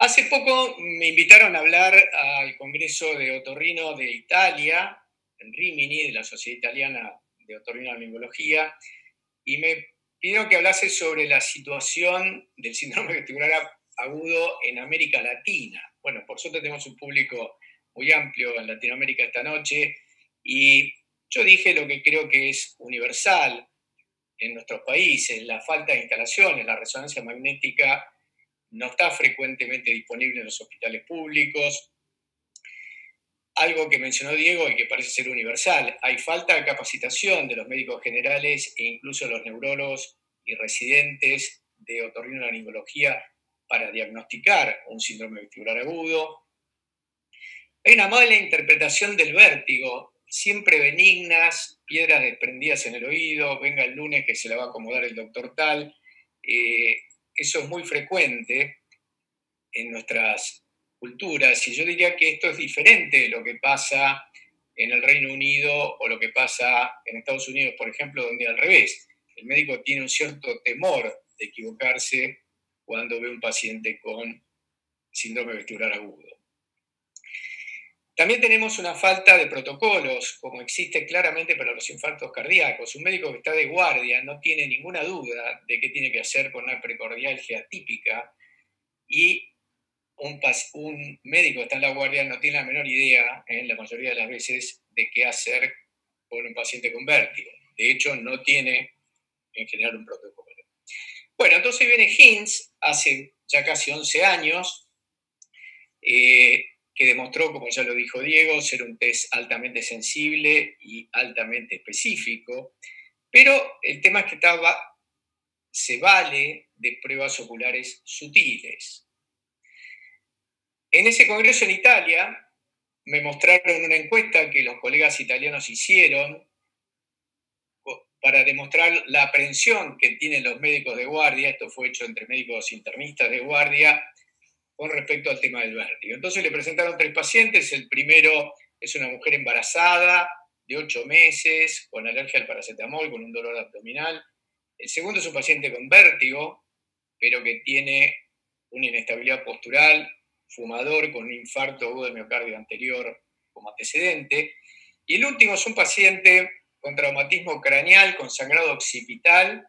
Hace poco me invitaron a hablar al Congreso de Otorrino de Italia, en Rimini, de la Sociedad Italiana de Otorrinolaringología, y me pidieron que hablase sobre la situación del síndrome vestibular agudo en América Latina. Bueno, por suerte tenemos un público muy amplio en Latinoamérica esta noche, y yo dije lo que creo que es universal en nuestros países: la falta de instalaciones. La resonancia magnética no está frecuentemente disponible en los hospitales públicos. Algo que mencionó Diego y que parece ser universal: hay falta de capacitación de los médicos generales e incluso los neurólogos y residentes de otorrinolaringología para diagnosticar un síndrome vestibular agudo. Hay una mala interpretación del vértigo, siempre benignas, piedras desprendidas en el oído, venga el lunes que se la va a acomodar el doctor tal. Eso es muy frecuente en nuestras culturas, y yo diría que esto es diferente de lo que pasa en el Reino Unido o lo que pasa en Estados Unidos, por ejemplo, donde al revés, el médico tiene un cierto temor de equivocarse cuando ve un paciente con síndrome vestibular agudo. También tenemos una falta de protocolos, como existe claramente para los infartos cardíacos. Un médico que está de guardia no tiene ninguna duda de qué tiene que hacer con una precordialgia atípica, y un médico que está en la guardia no tiene la menor idea, en la mayoría de las veces, de qué hacer con un paciente con vértigo. De hecho, no tiene en general un protocolo. Bueno, entonces viene Hintz, hace ya casi 11 años, que demostró, como ya lo dijo Diego, ser un test altamente sensible y altamente específico, pero el tema es que se vale de pruebas oculares sutiles. En ese congreso en Italia me mostraron una encuesta que los colegas italianos hicieron para demostrar la aprensión que tienen los médicos de guardia. Esto fue hecho entre médicos internistas de guardia con respecto al tema del vértigo. Entonces le presentaron 3 pacientes. El primero es una mujer embarazada de 8 meses, con alergia al paracetamol, con un dolor abdominal. El segundo es un paciente con vértigo, pero que tiene una inestabilidad postural, fumador, con un infarto agudo de miocardio anterior como antecedente. Y el último es un paciente con traumatismo craneal, con sangrado occipital,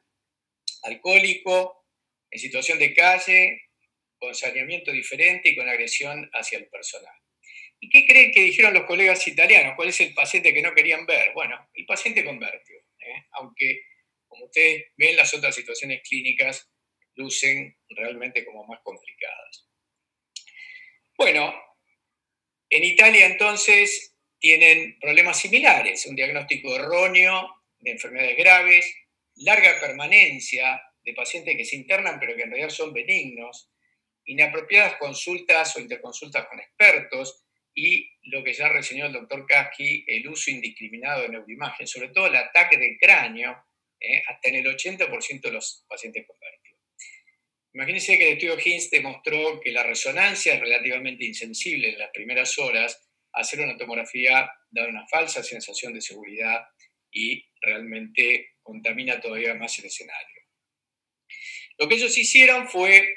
alcohólico, en situación de calle, con saneamiento diferente y con agresión hacia el personal. ¿Y qué creen que dijeron los colegas italianos? ¿Cuál es el paciente que no querían ver? Bueno, el paciente con vértigo, aunque, como ustedes ven, las otras situaciones clínicas lucen realmente como más complicadas. Bueno, en Italia entonces tienen problemas similares: un diagnóstico erróneo de enfermedades graves, larga permanencia de pacientes que se internan pero que en realidad son benignos, inapropiadas consultas o interconsultas con expertos, y lo que ya reseñó el doctor Kasky, el uso indiscriminado de neuroimagen, sobre todo el ataque del cráneo, hasta en el 80% de los pacientes con vértigo. Imagínense que el estudio Hintz demostró que la resonancia es relativamente insensible en las primeras horas. Hacer una tomografía da una falsa sensación de seguridad y realmente contamina todavía más el escenario. Lo que ellos hicieron fue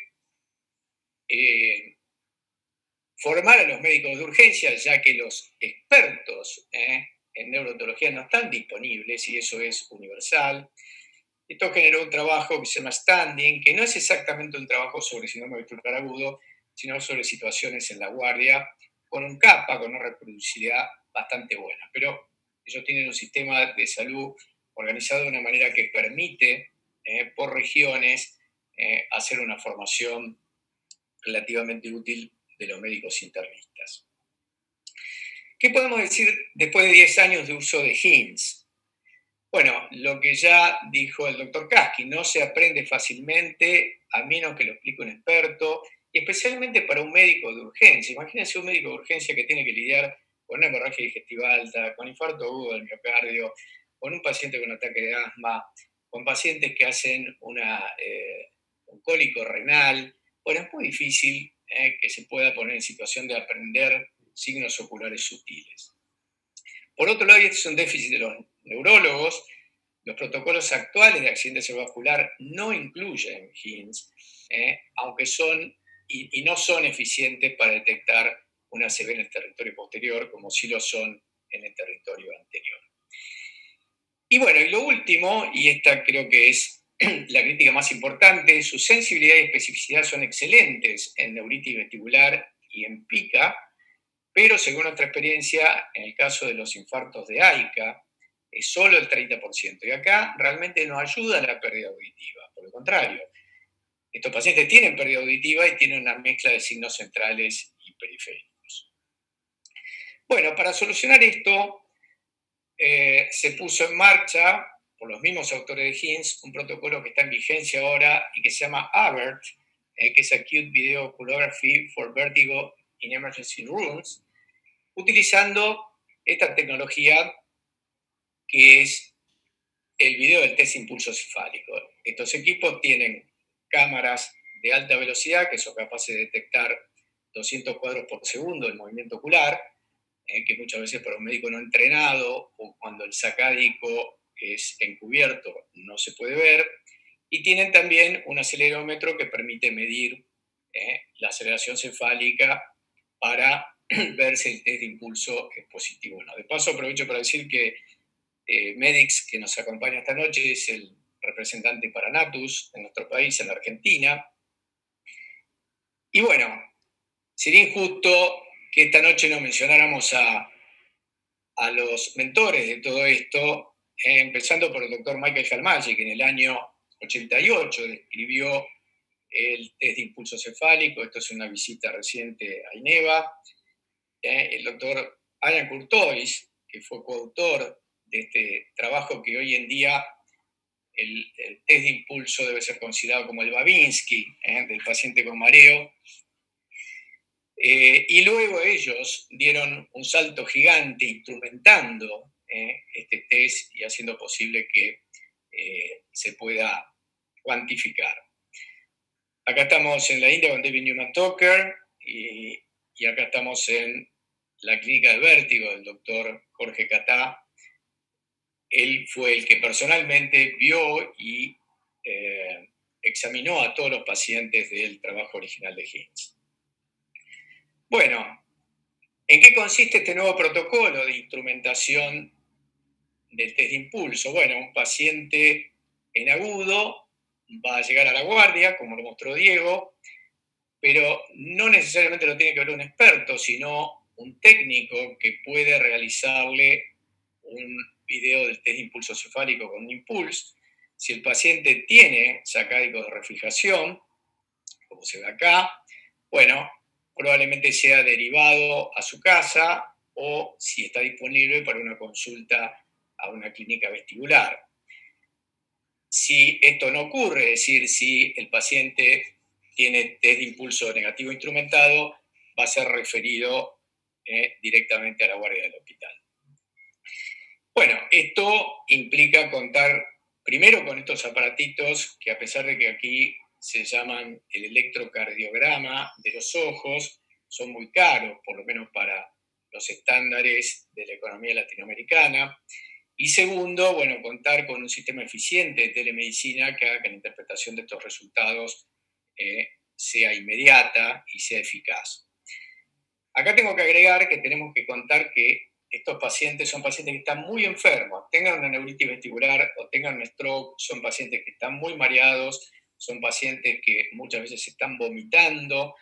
formar a los médicos de urgencia, ya que los expertos en neurotología no están disponibles, y eso es universal. Esto generó un trabajo que se llama Standing, que no es exactamente un trabajo sobre síndrome vestibular agudo, sino sobre situaciones en la guardia, con un CAPA, con una reproducibilidad bastante buena. Pero ellos tienen un sistema de salud organizado de una manera que permite, por regiones, hacer una formación relativamente útil de los médicos internistas. ¿Qué podemos decir después de 10 años de uso de Hintz? Bueno, lo que ya dijo el doctor Kasky: no se aprende fácilmente a menos que lo explique un experto, y especialmente para un médico de urgencia. Imagínense un médico de urgencia que tiene que lidiar con una hemorragia digestiva alta, con infarto agudo del miocardio, con un paciente con ataque de asma, con pacientes que hacen un cólico renal. Bueno, es muy difícil que se pueda poner en situación de aprender signos oculares sutiles. Por otro lado, y este es un déficit de los neurólogos, los protocolos actuales de accidente cerebrovascular no incluyen Hintz, aunque son y no son eficientes para detectar una ACV en el territorio posterior, como sí lo son en el territorio anterior. Y bueno, y lo último, y esta creo que es la crítica más importante, su sensibilidad y especificidad son excelentes en neuritis vestibular y en pica, pero según nuestra experiencia, en el caso de los infartos de AICA, es solo el 30%. Y acá realmente no ayuda la pérdida auditiva, por el contrario. Estos pacientes tienen pérdida auditiva y tienen una mezcla de signos centrales y periféricos. Bueno, para solucionar esto, se puso en marcha, por los mismos autores de HINS, un protocolo que está en vigencia ahora y que se llama AVERT, que es Acute Video Oculography for Vertigo in Emergency Rooms, utilizando esta tecnología que es el video del test impulso cefálico. Estos equipos tienen cámaras de alta velocidad que son capaces de detectar 200 cuadros por segundo del movimiento ocular, que muchas veces para un médico no entrenado o cuando el sacádico es encubierto no se puede ver. Y tienen también un acelerómetro que permite medir la aceleración cefálica para ver si el test de impulso es positivo o no. De paso aprovecho para decir que Medix, que nos acompaña esta noche, es el representante para Natus en nuestro país, en la Argentina. Y bueno, sería injusto que esta noche no mencionáramos a los mentores de todo esto, empezando por el doctor Michael Halmagyi, que en el año 88 describió el test de impulso cefálico. Esto es una visita reciente a INEVA. El doctor Ian Curtois, que fue coautor de este trabajo, que hoy en día el test de impulso debe ser considerado como el Babinski del paciente con mareo. Y luego ellos dieron un salto gigante instrumentando este test y haciendo posible que se pueda cuantificar. Acá estamos en la India con David Newman Tucker y acá estamos en la clínica de vértigo del doctor Jorge Catá. Él fue el que personalmente vio y examinó a todos los pacientes del trabajo original de HINS. Bueno, ¿en qué consiste este nuevo protocolo de instrumentación del test de impulso? Bueno, un paciente en agudo va a llegar a la guardia, como lo mostró Diego, pero no necesariamente lo tiene que ver un experto, sino un técnico que puede realizarle un video del test de impulso cefálico con un impulso. Si el paciente tiene sacádicos de refrigeración, como se ve acá, bueno, probablemente sea derivado a su casa o si está disponible para una consulta a una clínica vestibular. Si esto no ocurre, es decir, si el paciente tiene test de impulso negativo instrumentado, va a ser referido directamente a la guardia del hospital. Bueno, esto implica contar primero con estos aparatitos que, a pesar de que aquí se llaman el electrocardiograma de los ojos, son muy caros, por lo menos para los estándares de la economía latinoamericana. Y segundo, bueno, contar con un sistema eficiente de telemedicina que haga que la interpretación de estos resultados sea inmediata y sea eficaz. Acá tengo que agregar que tenemos que contar que estos pacientes son pacientes que están muy enfermos, tengan una neuritis vestibular o tengan un stroke, son pacientes que están muy mareados, son pacientes que muchas veces están vomitando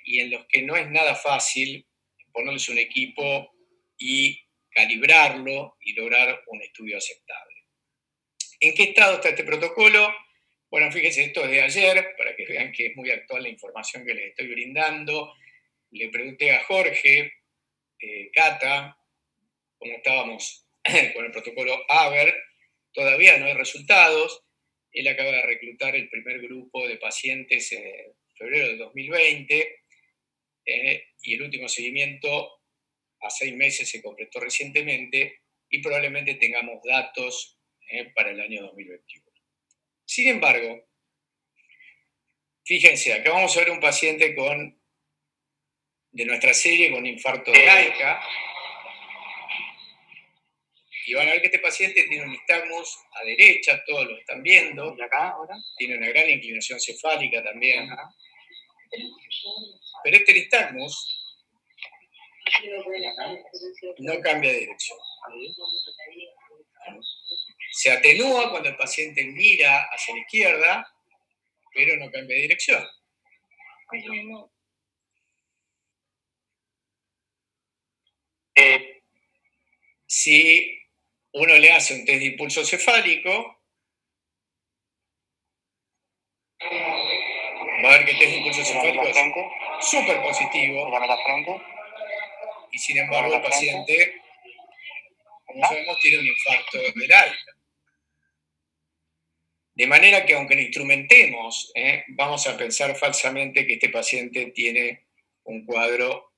y en los que no es nada fácil ponerles un equipo y calibrarlo y lograr un estudio aceptable. ¿En qué estado está este protocolo? Bueno, fíjense, esto es de ayer, para que vean que es muy actual la información que les estoy brindando. Le pregunté a Jorge Cata cómo estábamos con el protocolo AVER. Todavía no hay resultados. Él acaba de reclutar el primer grupo de pacientes en febrero del 2020 y el último seguimiento a 6 meses se completó recientemente y probablemente tengamos datos para el año 2021. Sin embargo, fíjense, acá vamos a ver un paciente de nuestra serie con infarto de AICA. Y van a ver que este paciente tiene un nistagmus a derecha, todos lo están viendo. ¿Y acá ahora? Tiene una gran inclinación cefálica también. Pero este nistagmus no cambia de dirección. Se atenúa cuando el paciente mira hacia la izquierda, pero no cambia de dirección. Si uno le hace un test de impulso cefálico, va a ver que el test de impulso cefálico es súper positivo. Y sin embargo el paciente, como sabemos, tiene un infarto del alta. De manera que aunque lo instrumentemos, vamos a pensar falsamente que este paciente tiene un cuadro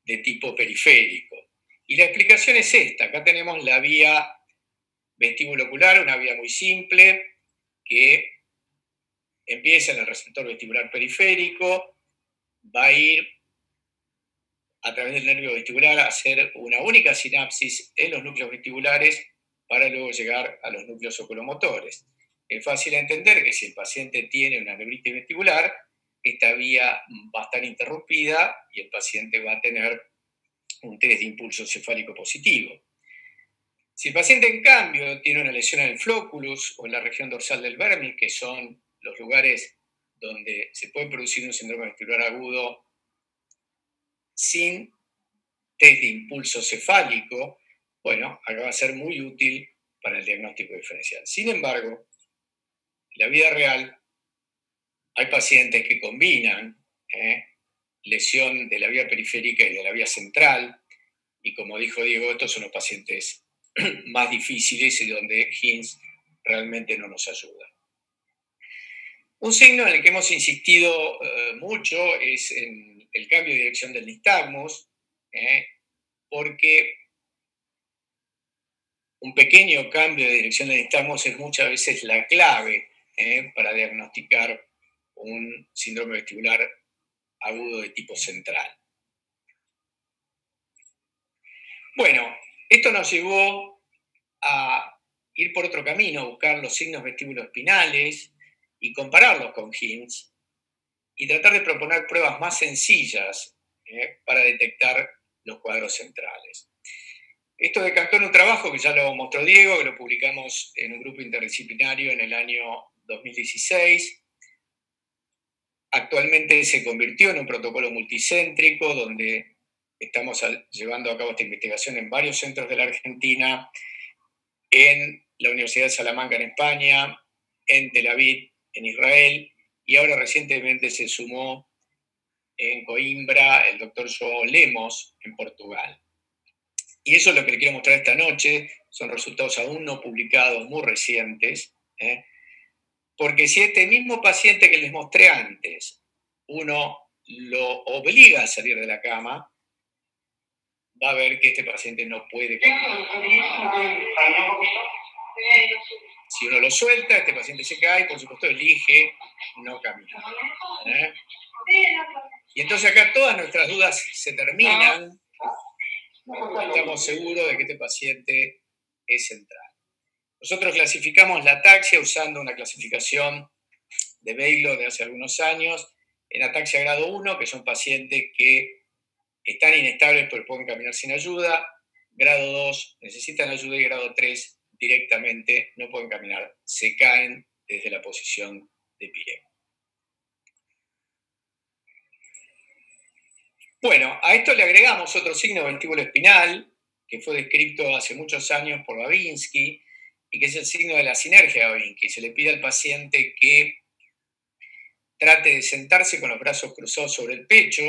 de tipo periférico. Y la explicación es esta. Acá tenemos la vía vestibulocular, una vía muy simple, que empieza en el receptor vestibular periférico, va a ir a través del nervio vestibular a hacer una única sinapsis en los núcleos vestibulares para luego llegar a los núcleos oculomotores. Es fácil entender que si el paciente tiene una neuritis vestibular, esta vía va a estar interrumpida y el paciente va a tener un test de impulso cefálico positivo. Si el paciente, en cambio, tiene una lesión en el flóculus o en la región dorsal del vermis, que son los lugares donde se puede producir un síndrome vestibular agudo sin test de impulso cefálico, bueno, acá va a ser muy útil para el diagnóstico diferencial. Sin embargo, en la vida real hay pacientes que combinan lesión de la vía periférica y de la vía central, y como dijo Diego, estos son los pacientes más difíciles y donde Hins realmente no nos ayuda. Un signo en el que hemos insistido mucho es en el cambio de dirección del nistagmus, porque un pequeño cambio de dirección del nistagmus es muchas veces la clave para diagnosticar un síndrome vestibular agudo de tipo central. Bueno, esto nos llevó a ir por otro camino, buscar los signos vestibuloespinales y compararlos con Hins y tratar de proponer pruebas más sencillas para detectar los cuadros centrales. Esto decantó en un trabajo que ya lo mostró Diego, que lo publicamos en un grupo interdisciplinario en el año 2016. Actualmente se convirtió en un protocolo multicéntrico donde estamos llevando a cabo esta investigación en varios centros de la Argentina, en la Universidad de Salamanca en España, en Tel Aviv en Israel, y ahora recientemente se sumó en Coimbra el doctor João Lemos en Portugal. Y eso es lo que le quiero mostrar esta noche, son resultados aún no publicados, muy recientes, porque si este mismo paciente que les mostré antes, uno lo obliga a salir de la cama, va a ver que este paciente no puede caminar. Si uno lo suelta, este paciente se cae, por supuesto elige no caminar. Y entonces acá todas nuestras dudas se terminan. Estamos seguros de que este paciente es central. Nosotros clasificamos la ataxia usando una clasificación de Baylor de hace algunos años, en ataxia grado 1, que son pacientes que están inestables pero pueden caminar sin ayuda, grado 2 necesitan ayuda y grado 3 directamente no pueden caminar, se caen desde la posición de pie. Bueno, a esto le agregamos otro signo vestibuloespinal que fue descrito hace muchos años por Babinski y que es el signo de la sinergia de Babinski. Se le pide al paciente que trate de sentarse con los brazos cruzados sobre el pecho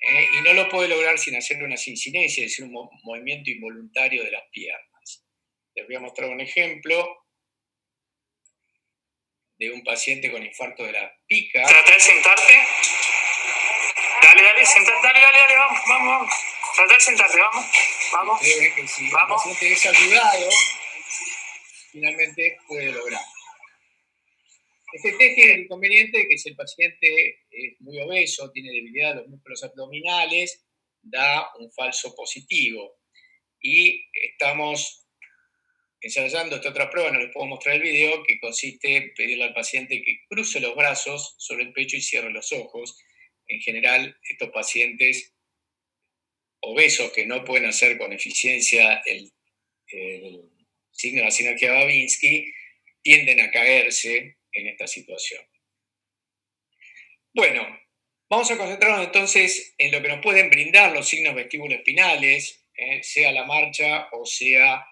y no lo puede lograr sin hacerle una sincinesia, es decir, un movimiento involuntario de las piernas. Les voy a mostrar un ejemplo de un paciente con infarto de la pica. Trata de sentarte. Dale, sentate, dale, vamos. Trata de sentarte, vamos. Ustedes ven que si el paciente es ayudado, finalmente puede lograr. Este test tiene el inconveniente de que si el paciente es muy obeso, tiene debilidad de los músculos abdominales, da un falso positivo. Y estamos ensayando esta otra prueba, no les puedo mostrar el video, que consiste en pedirle al paciente que cruce los brazos sobre el pecho y cierre los ojos. en general, estos pacientes obesos que no pueden hacer con eficiencia el signo de la sinergia de Babinski tienden a caerse en esta situación. Bueno, vamos a concentrarnos entonces en lo que nos pueden brindar los signos vestíbulo-espinales, sea la marcha o sea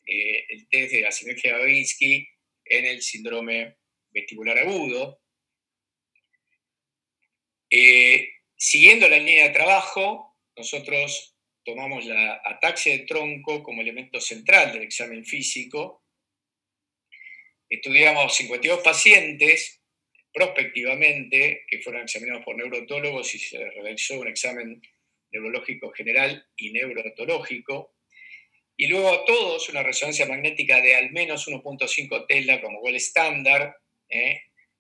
el test de la sinergia de Babinski en el síndrome vestibular agudo. Siguiendo la línea de trabajo, nosotros tomamos la ataxia de tronco como elemento central del examen físico. Estudiamos 52 pacientes prospectivamente que fueron examinados por neurotólogos y se les realizó un examen neurológico general y neurotológico. Y luego a todos una resonancia magnética de al menos 1.5 Tesla como gol estándar,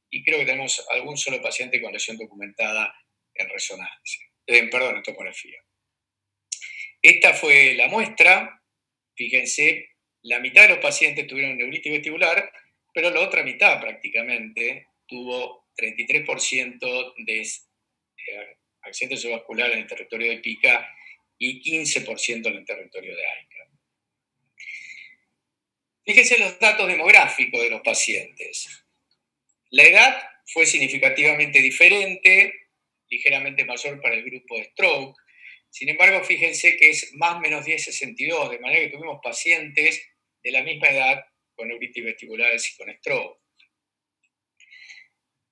y creo que tenemos algún solo paciente con lesión documentada en resonancia, en tomografía. Esta fue la muestra. Fíjense, la mitad de los pacientes tuvieron neuritis vestibular, pero la otra mitad prácticamente tuvo 33% de accidente cerebrovascular en el territorio de PICA y 15% en el territorio de AICA. Fíjense los datos demográficos de los pacientes. La edad fue significativamente diferente, ligeramente mayor para el grupo de stroke. Sin embargo, fíjense que es más menos 10,62, de manera que tuvimos pacientes de la misma edad con neuritis vestibulares y con stroke.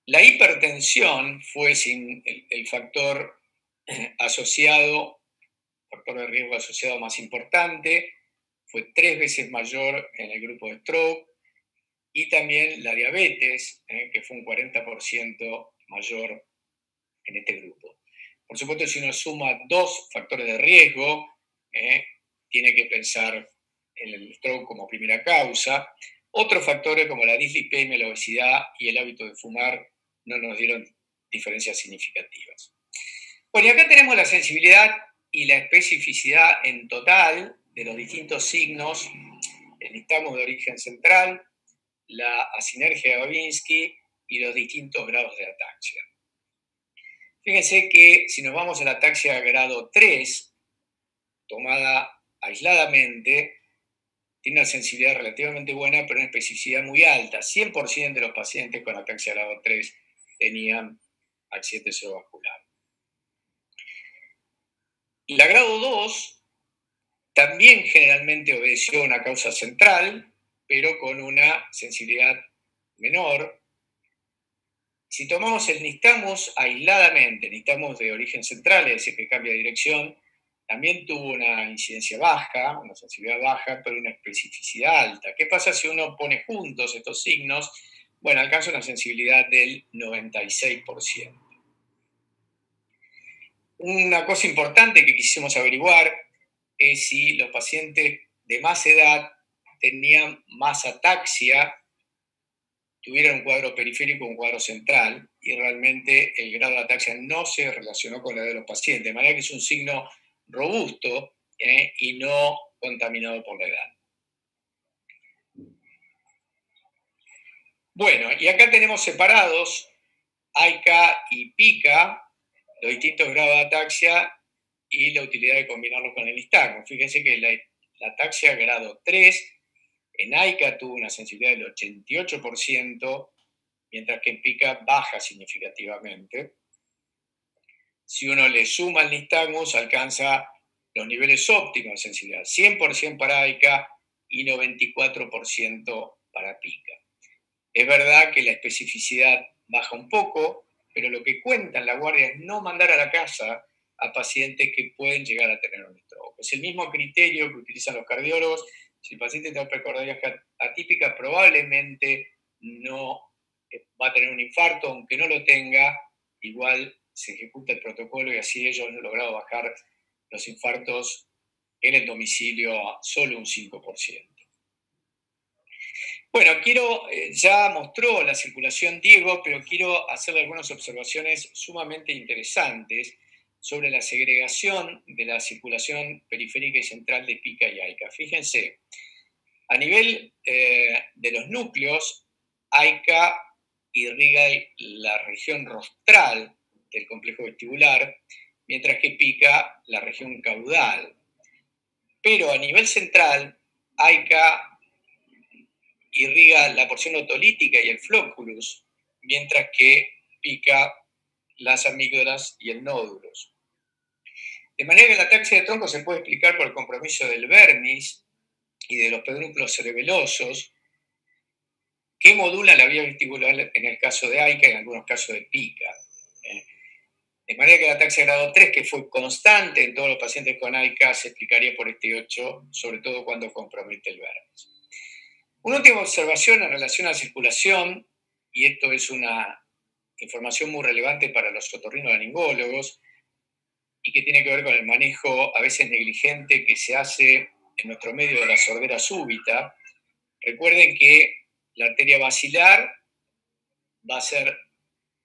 La hipertensión fue sin el factor asociado, factor de riesgo asociado más importante, fue 3 veces mayor en el grupo de stroke, y también la diabetes, que fue un 40% mayor en este grupo. Por supuesto, si uno suma 2 factores de riesgo, tiene que pensar en el stroke como primera causa. Otros factores como la dislipemia, la obesidad y el hábito de fumar no nos dieron diferencias significativas. Bueno, y acá tenemos la sensibilidad y la especificidad en total de los distintos signos, el nistagmus de origen central, la asinergia de Babinski y los distintos grados de ataxia. Fíjense que si nos vamos a la ataxia grado 3, tomada aisladamente, tiene una sensibilidad relativamente buena, pero una especificidad muy alta. 100% de los pacientes con ataxia grado 3 tenían accidente cerebrovascular. La grado 2 también generalmente obedeció a una causa central, pero con una sensibilidad menor. Si tomamos el nistagmus aisladamente, nistagmus de origen central, es decir, que cambia de dirección, también tuvo una incidencia baja, una sensibilidad baja, pero una especificidad alta. ¿Qué pasa si uno pone juntos estos signos? Bueno, alcanza una sensibilidad del 96%. Una cosa importante que quisimos averiguar es si los pacientes de más edad tenían más ataxia, tuvieron un cuadro periférico o un cuadro central, y realmente el grado de ataxia no se relacionó con la edad de los pacientes, de manera que es un signo robusto y no contaminado por la edad. Bueno, y acá tenemos separados AICA y PICA, los distintos grados de ataxia y la utilidad de combinarlos con el nistagmus. Fíjense que la ataxia grado 3 en AICA tuvo una sensibilidad del 88%, mientras que en PICA baja significativamente. Si uno le suma el nistagmus, alcanza los niveles óptimos de sensibilidad, 100% para AICA y 94% para PICA. Es verdad que la especificidad baja un poco, pero lo que cuenta en la guardia es no mandar a la casa a pacientes que pueden llegar a tener un stroke. Es el mismo criterio que utilizan los cardiólogos. Si el paciente tiene precordialgia atípica, probablemente no va a tener un infarto, aunque no lo tenga, igual se ejecuta el protocolo y así ellos han logrado bajar los infartos en el domicilio a solo un 5%. Bueno, ya mostró la circulación Diego, pero quiero hacerle algunas observaciones sumamente interesantes sobre la segregación de la circulación periférica y central de PICA y AICA. Fíjense, a nivel de los núcleos, AICA irriga la región rostral del complejo vestibular, mientras que pica la región caudal. Pero a nivel central, AICA irriga la porción otolítica y el flóculus, mientras que pica las amígdalas y el nódulos. De manera que la ataxia de tronco se puede explicar por el compromiso del vermis y de los pedúnculos cerebelosos, que modulan la vía vestibular en el caso de AICA y en algunos casos de pica. De manera que la ataxia grado 3, que fue constante en todos los pacientes con AICA, se explicaría por este 8, sobre todo cuando compromete el vermis. Una última observación en relación a la circulación, y esto es una información muy relevante para los otorrinolaringólogos, y que tiene que ver con el manejo a veces negligente que se hace en nuestro medio de la sordera súbita. Recuerden que la arteria basilar va a ser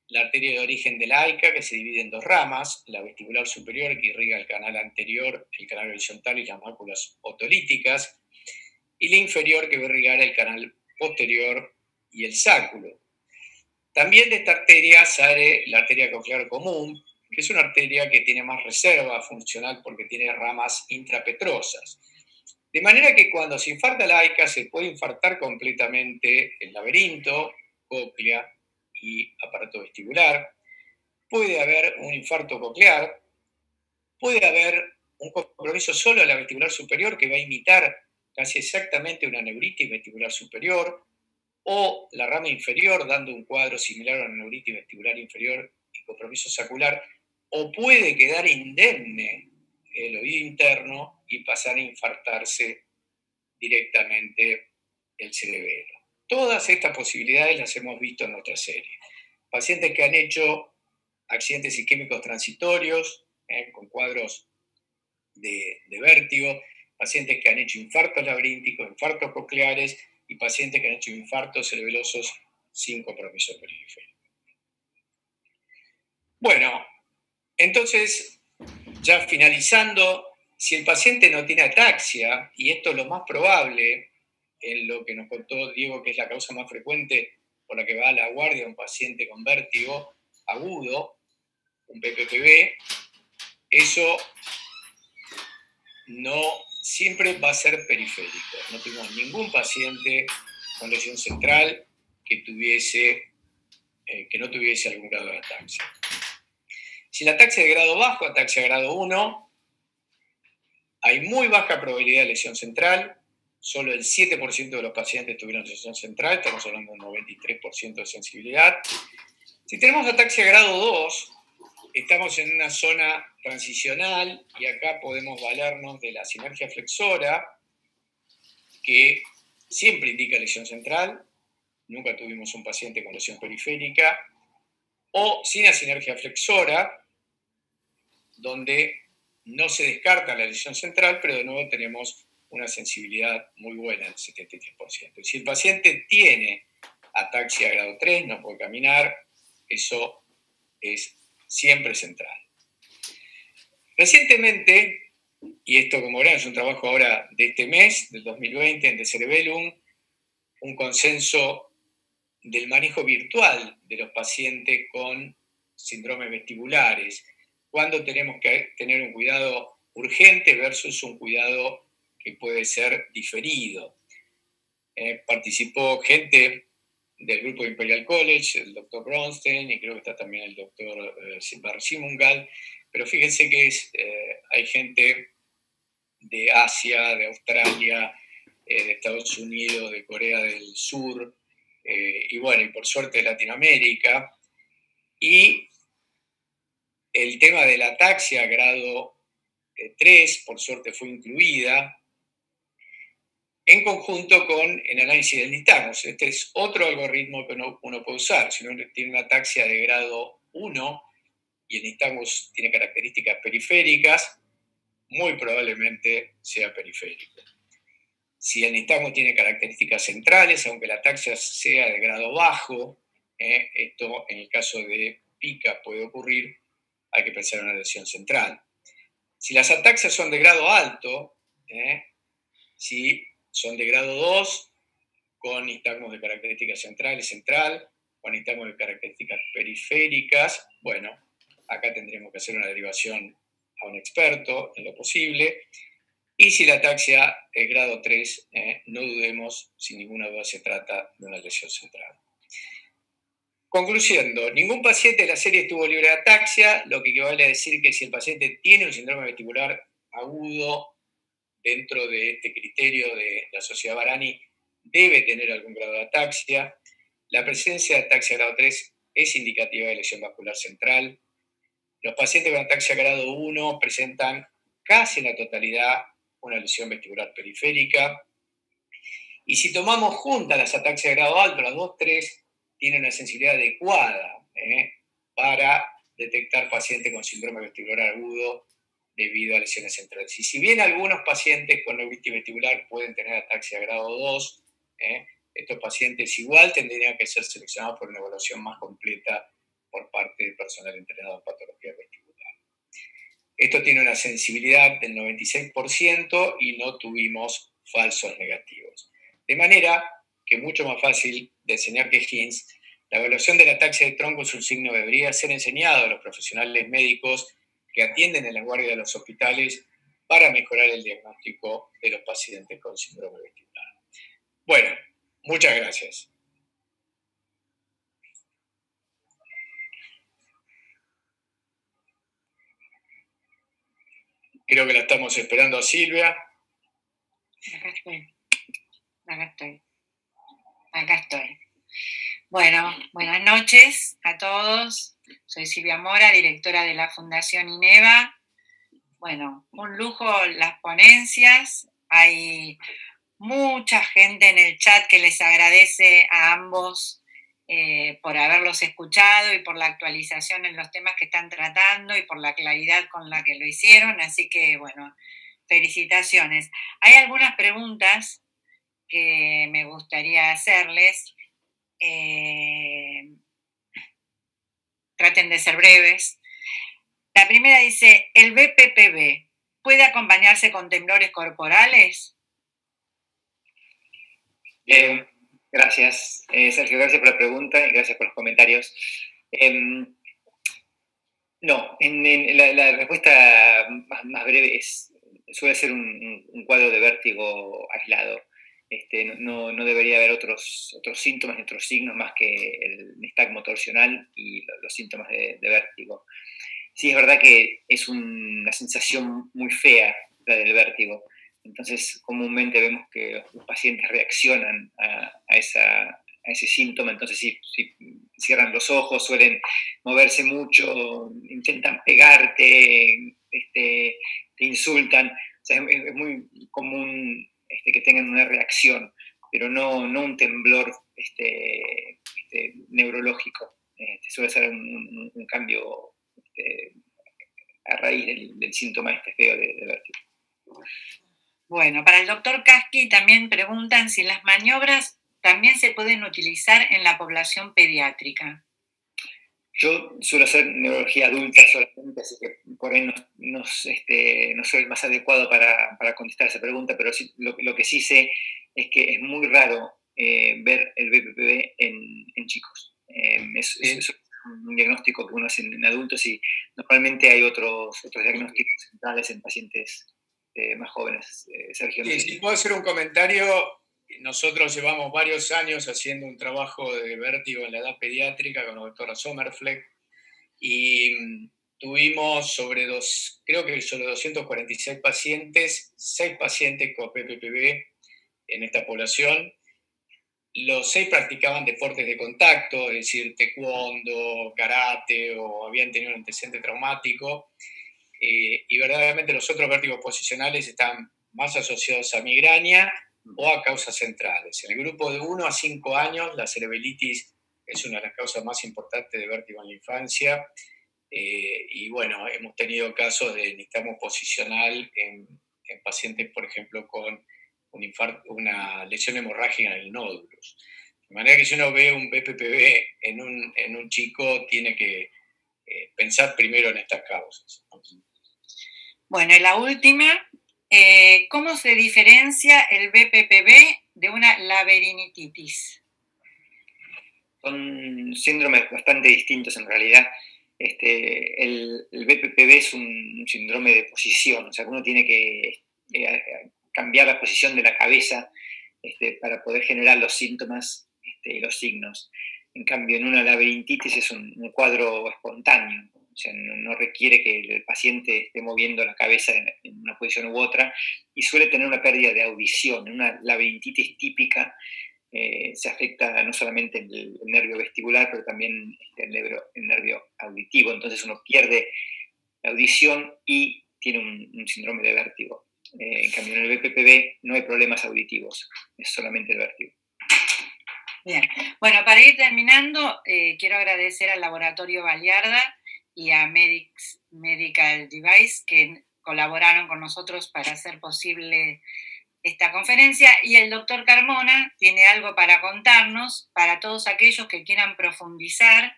la arteria de origen de la AICA, que se divide en dos ramas, la vestibular superior, que irriga el canal anterior, el canal horizontal y las máculas otolíticas, y la inferior, que va a irrigar el canal posterior y el sáculo. También de esta arteria sale la arteria coclear común, que es una arteria que tiene más reserva funcional porque tiene ramas intrapetrosas. De manera que cuando se infarta la AICA se puede infartar completamente el laberinto, cóclea y aparato vestibular. Puede haber un infarto coclear, puede haber un compromiso solo de la vestibular superior que va a imitar casi exactamente una neuritis vestibular superior, o la rama inferior dando un cuadro similar a una neuritis vestibular inferior y compromiso sacular, o puede quedar indemne el oído interno y pasar a infartarse directamente el cerebelo. Todas estas posibilidades las hemos visto en nuestra serie. Pacientes que han hecho accidentes isquémicos transitorios, con cuadros de vértigo, pacientes que han hecho infartos laberínticos, infartos cocleares y pacientes que han hecho infartos cerebelosos sin compromiso periférico. Bueno, entonces, ya finalizando, si el paciente no tiene ataxia, y esto es lo más probable, en lo que nos contó Diego, que es la causa más frecuente por la que va a la guardia un paciente con vértigo agudo, un PPPB, eso no siempre va a ser periférico. No tuvimos ningún paciente con lesión central que no tuviese algún grado de ataxia. Si la ataxia es de grado bajo, ataxia grado 1, hay muy baja probabilidad de lesión central. Solo el 7% de los pacientes tuvieron lesión central, estamos hablando de un 93% de sensibilidad. Si tenemos ataxia grado 2, estamos en una zona transicional y acá podemos valernos de la sinergia flexora, que siempre indica lesión central. Nunca tuvimos un paciente con lesión periférica. O sin la sinergia flexora, donde no se descarta la lesión central, pero de nuevo tenemos una sensibilidad muy buena, del 73%. Y si el paciente tiene ataxia grado 3, no puede caminar, eso es siempre central. Recientemente, y esto como verán es un trabajo ahora de este mes, del 2020, en The Cerebellum, un consenso del manejo virtual de los pacientes con síndromes vestibulares, cuando tenemos que tener un cuidado urgente versus un cuidado que puede ser diferido. Participó gente del grupo de Imperial College, el doctor Bronstein, y creo que está también el doctor Simungal, pero fíjense que hay gente de Asia, de Australia, de Estados Unidos, de Corea del Sur, y bueno, y por suerte de Latinoamérica. Y el tema de la ataxia grado 3, por suerte fue incluida, en conjunto con el análisis del nistagmus. Este es otro algoritmo que uno puede usar. Si uno tiene una ataxia de grado 1 y el nistagmus tiene características periféricas, muy probablemente sea periférico. Si el nistagmus tiene características centrales, aunque la ataxia sea de grado bajo, esto en el caso de pica puede ocurrir, hay que pensar en una lesión central. Si las ataxias son de grado alto, si son de grado 2, con nistagmus de características centrales, central, con nistagmus de características periféricas, bueno, acá tendremos que hacer una derivación a un experto en lo posible. Y si la ataxia es grado 3, no dudemos, sin ninguna duda se trata de una lesión central. Concluyendo, ningún paciente de la serie estuvo libre de ataxia, lo que equivale a decir que si el paciente tiene un síndrome vestibular agudo dentro de este criterio de la Sociedad Varani, debe tener algún grado de ataxia. La presencia de ataxia grado 3 es indicativa de lesión vascular central. Los pacientes con ataxia grado 1 presentan casi en la totalidad una lesión vestibular periférica. Y si tomamos juntas las ataxias de grado alto, las 2-3, tienen una sensibilidad adecuada para detectar pacientes con síndrome vestibular agudo debido a lesiones centrales. Y si bien algunos pacientes con neuritis vestibular pueden tener ataxia grado 2, estos pacientes igual tendrían que ser seleccionados por una evaluación más completa por parte del personal entrenado en patología vestibular. Esto tiene una sensibilidad del 96% y no tuvimos falsos negativos. De manera que es mucho más fácil de enseñar que Hins, la evaluación de la ataxia de tronco es un signo que debería ser enseñado a los profesionales médicos que atienden en la guardia de los hospitales para mejorar el diagnóstico de los pacientes con síndrome vestibular. Bueno, muchas gracias. Creo que la estamos esperando a Silvia. Acá estoy. Acá estoy. Acá estoy. Bueno, buenas noches a todos. Soy Silvia Mora, directora de la Fundación INEVA. Bueno, un lujo las ponencias. Hay mucha gente en el chat que les agradece a ambos por haberlos escuchado y por la actualización en los temas que están tratando y por la claridad con la que lo hicieron. Así que, bueno, felicitaciones. Hay algunas preguntas que me gustaría hacerles. Traten de ser breves. La primera dice, ¿el BPPV puede acompañarse con temblores corporales? Gracias, Sergio, gracias por la pregunta y gracias por los comentarios. No, la respuesta más breve suele ser un cuadro de vértigo aislado. No debería haber otros síntomas ni otros signos más que el nistagmo torsional y los síntomas de vértigo. Sí, es verdad que es una sensación muy fea la del vértigo. Entonces, comúnmente vemos que los pacientes reaccionan a ese síntoma. Entonces, si cierran los ojos, suelen moverse mucho, intentan pegarte, te insultan. O sea, es muy común que tengan una reacción, pero no un temblor neurológico. Suele ser un cambio a raíz del síntoma feo de vértigo. Bueno, para el doctor Kasky también preguntan si las maniobras también se pueden utilizar en la población pediátrica. Yo suelo hacer neurología adulta solamente, así que por ahí no soy el más adecuado para contestar esa pregunta, pero sí, lo que sí sé es que es muy raro ver el BPPV en chicos. Es un diagnóstico que uno hace en adultos y normalmente hay otros diagnósticos centrales en pacientes más jóvenes. Sergio. Sí, si puedo hacer un comentario, nosotros llevamos varios años haciendo un trabajo de vértigo en la edad pediátrica con la doctora Sommerfleck y tuvimos creo que sobre 246 pacientes, 6 pacientes con PPPV en esta población. Los 6 practicaban deportes de contacto, es decir, taekwondo, karate o habían tenido un antecedente traumático. Y verdaderamente los otros vértigos posicionales están más asociados a migraña o a causas centrales. En el grupo de 1 a 5 años, la cerebritis es una de las causas más importantes de vértigo en la infancia. Y bueno, hemos tenido casos de nistagmo posicional en pacientes, por ejemplo, con una lesión hemorrágica en el nódulos. De manera que si uno ve un BPPV en un chico, tiene que pensar primero en estas causas. Bueno, y la última, ¿cómo se diferencia el BPPV de una laberinititis? Son síndromes bastante distintos en realidad. el BPPV es un síndrome de posición, o sea que uno tiene que cambiar la posición de la cabeza para poder generar los síntomas y los signos. En cambio, en una laberintitis es un cuadro espontáneo, o sea, no requiere que el paciente esté moviendo la cabeza en una posición u otra, y suele tener una pérdida de audición. En una laberintitis típica se afecta no solamente el nervio vestibular, pero también el nervio auditivo. Entonces uno pierde la audición y tiene un síndrome de vértigo. En cambio, en el BPPV no hay problemas auditivos, es solamente el vértigo. Bien, bueno, para ir terminando, quiero agradecer al Laboratorio Baliarda y a Medical Device que colaboraron con nosotros para hacer posible esta conferencia, y el doctor Carmona tiene algo para contarnos para todos aquellos que quieran profundizar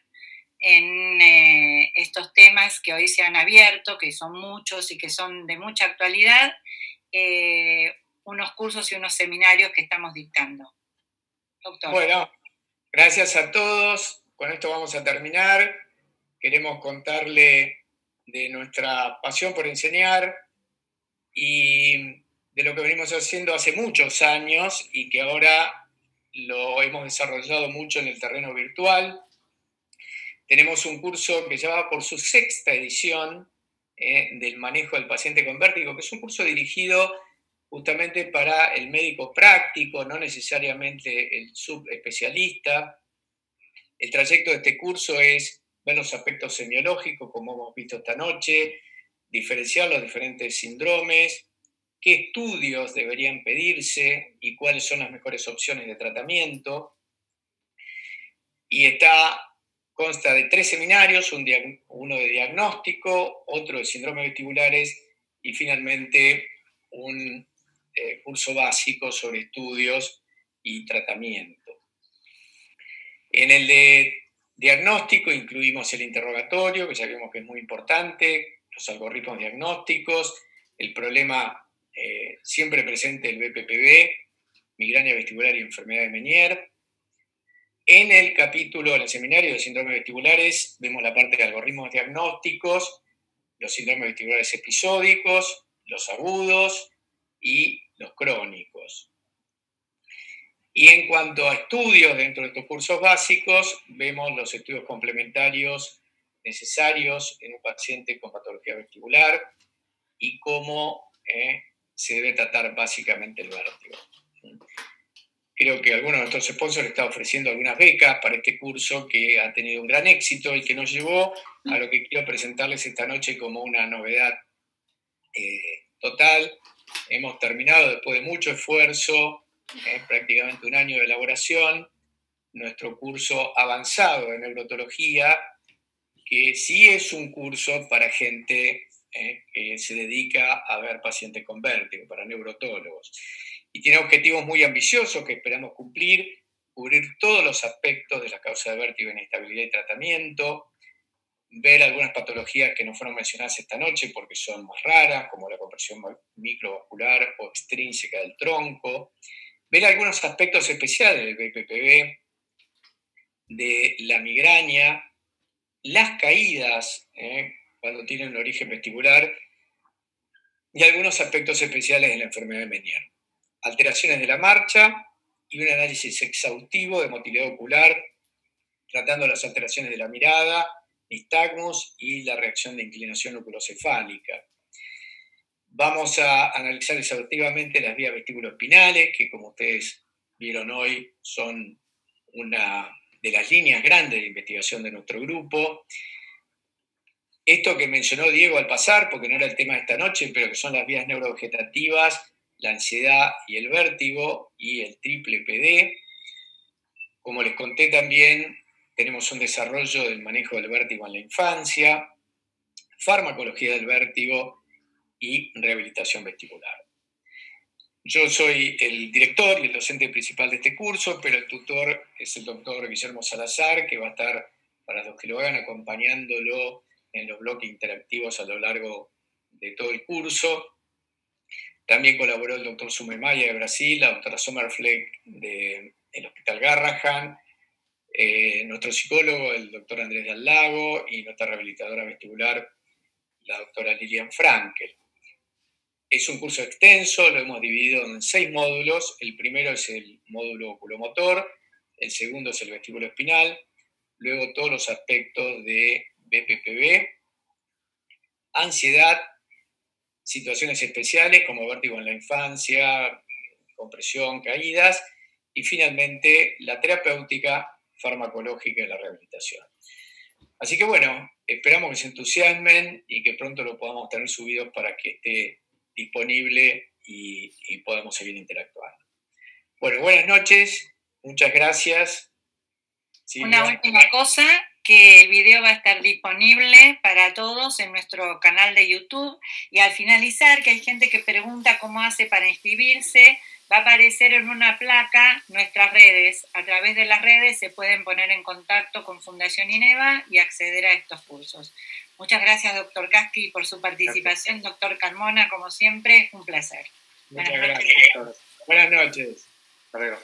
en estos temas que hoy se han abierto, que son muchos y que son de mucha actualidad, unos cursos y unos seminarios que estamos dictando. Doctor. Bueno, gracias a todos. Con esto vamos a terminar. Queremos contarle de nuestra pasión por enseñar y de lo que venimos haciendo hace muchos años y que ahora lo hemos desarrollado mucho en el terreno virtual. Tenemos un curso que ya va por su 6ª edición del manejo del paciente con vértigo, que es un curso dirigido justamente para el médico práctico, no necesariamente el subespecialista. El trayecto de este curso es ver los aspectos semiológicos, como hemos visto esta noche, diferenciar los diferentes síndromes, qué estudios deberían pedirse y cuáles son las mejores opciones de tratamiento. Y consta de 3 seminarios, uno de diagnóstico, otro de síndromes vestibulares y finalmente un curso básico sobre estudios y tratamiento. En el de diagnóstico incluimos el interrogatorio, que ya vimos que es muy importante, los algoritmos diagnósticos, el problema siempre presente del BPPV, migraña vestibular y enfermedad de Meniere. En el capítulo, en el seminario de síndromes vestibulares, vemos la parte de algoritmos diagnósticos, los síndromes vestibulares episódicos, los agudos y los crónicos. Y en cuanto a estudios dentro de estos cursos básicos, vemos los estudios complementarios necesarios en un paciente con patología vestibular y cómo se debe tratar básicamente el vértigo. Creo que alguno de nuestros sponsors está ofreciendo algunas becas para este curso que ha tenido un gran éxito y que nos llevó a lo que quiero presentarles esta noche como una novedad total. Hemos terminado después de mucho esfuerzo, prácticamente un año de elaboración, nuestro curso avanzado de neurotología, que sí es un curso para gente que se dedica a ver pacientes con vértigo, para neurotólogos. Y tiene objetivos muy ambiciosos que esperamos cumplir, cubrir todos los aspectos de la causa de vértigo, inestabilidad y tratamiento, ver algunas patologías que no fueron mencionadas esta noche porque son más raras, como la compresión microvascular o extrínseca del tronco, ver algunos aspectos especiales del BPPV, de la migraña, las caídas, cuando tienen un origen vestibular, y algunos aspectos especiales de la enfermedad de Meniere. Alteraciones de la marcha y un análisis exhaustivo de motilidad ocular, tratando las alteraciones de la mirada, nistagmus y la reacción de inclinación oculocefálica. Vamos a analizar exhaustivamente las vías vestibuloespinales, que como ustedes vieron hoy son una de las líneas grandes de investigación de nuestro grupo. Esto que mencionó Diego al pasar, porque no era el tema de esta noche, pero que son las vías neurovegetativas, la ansiedad y el vértigo, y el triple PD. Como les conté también, tenemos un desarrollo del manejo del vértigo en la infancia, farmacología del vértigo y rehabilitación vestibular. Yo soy el director y el docente principal de este curso, pero el tutor es el doctor Guillermo Salazar, que va a estar, para los que lo hagan, acompañándolo en los bloques interactivos a lo largo de todo el curso. También colaboró el doctor Sumemaya de Brasil, la doctora Sommerfleck del Hospital Garrahan, nuestro psicólogo, el doctor Andrés Del Lago, y nuestra rehabilitadora vestibular, la doctora Lilian Frankel. Es un curso extenso, lo hemos dividido en 6 módulos. El primero es el módulo oculomotor, el segundo es el vestíbulo espinal, luego todos los aspectos de BPPV, ansiedad, situaciones especiales como vértigo en la infancia, compresión, caídas, y finalmente la terapéutica farmacológica y la rehabilitación. Así que bueno, esperamos que se entusiasmen y que pronto lo podamos tener subido para que esté disponible y podamos seguir interactuando. Bueno, buenas noches, muchas gracias. Una última cosa, que el video va a estar disponible para todos en nuestro canal de YouTube, y al finalizar, que hay gente que pregunta cómo hace para inscribirse, va a aparecer en una placa nuestras redes. A través de las redes se pueden poner en contacto con Fundación INEVA y acceder a estos cursos. Muchas gracias, doctor Casqui, por su participación. Gracias. Doctor Carmona, como siempre, un placer. Muchas gracias. Buenas noches. Hasta luego.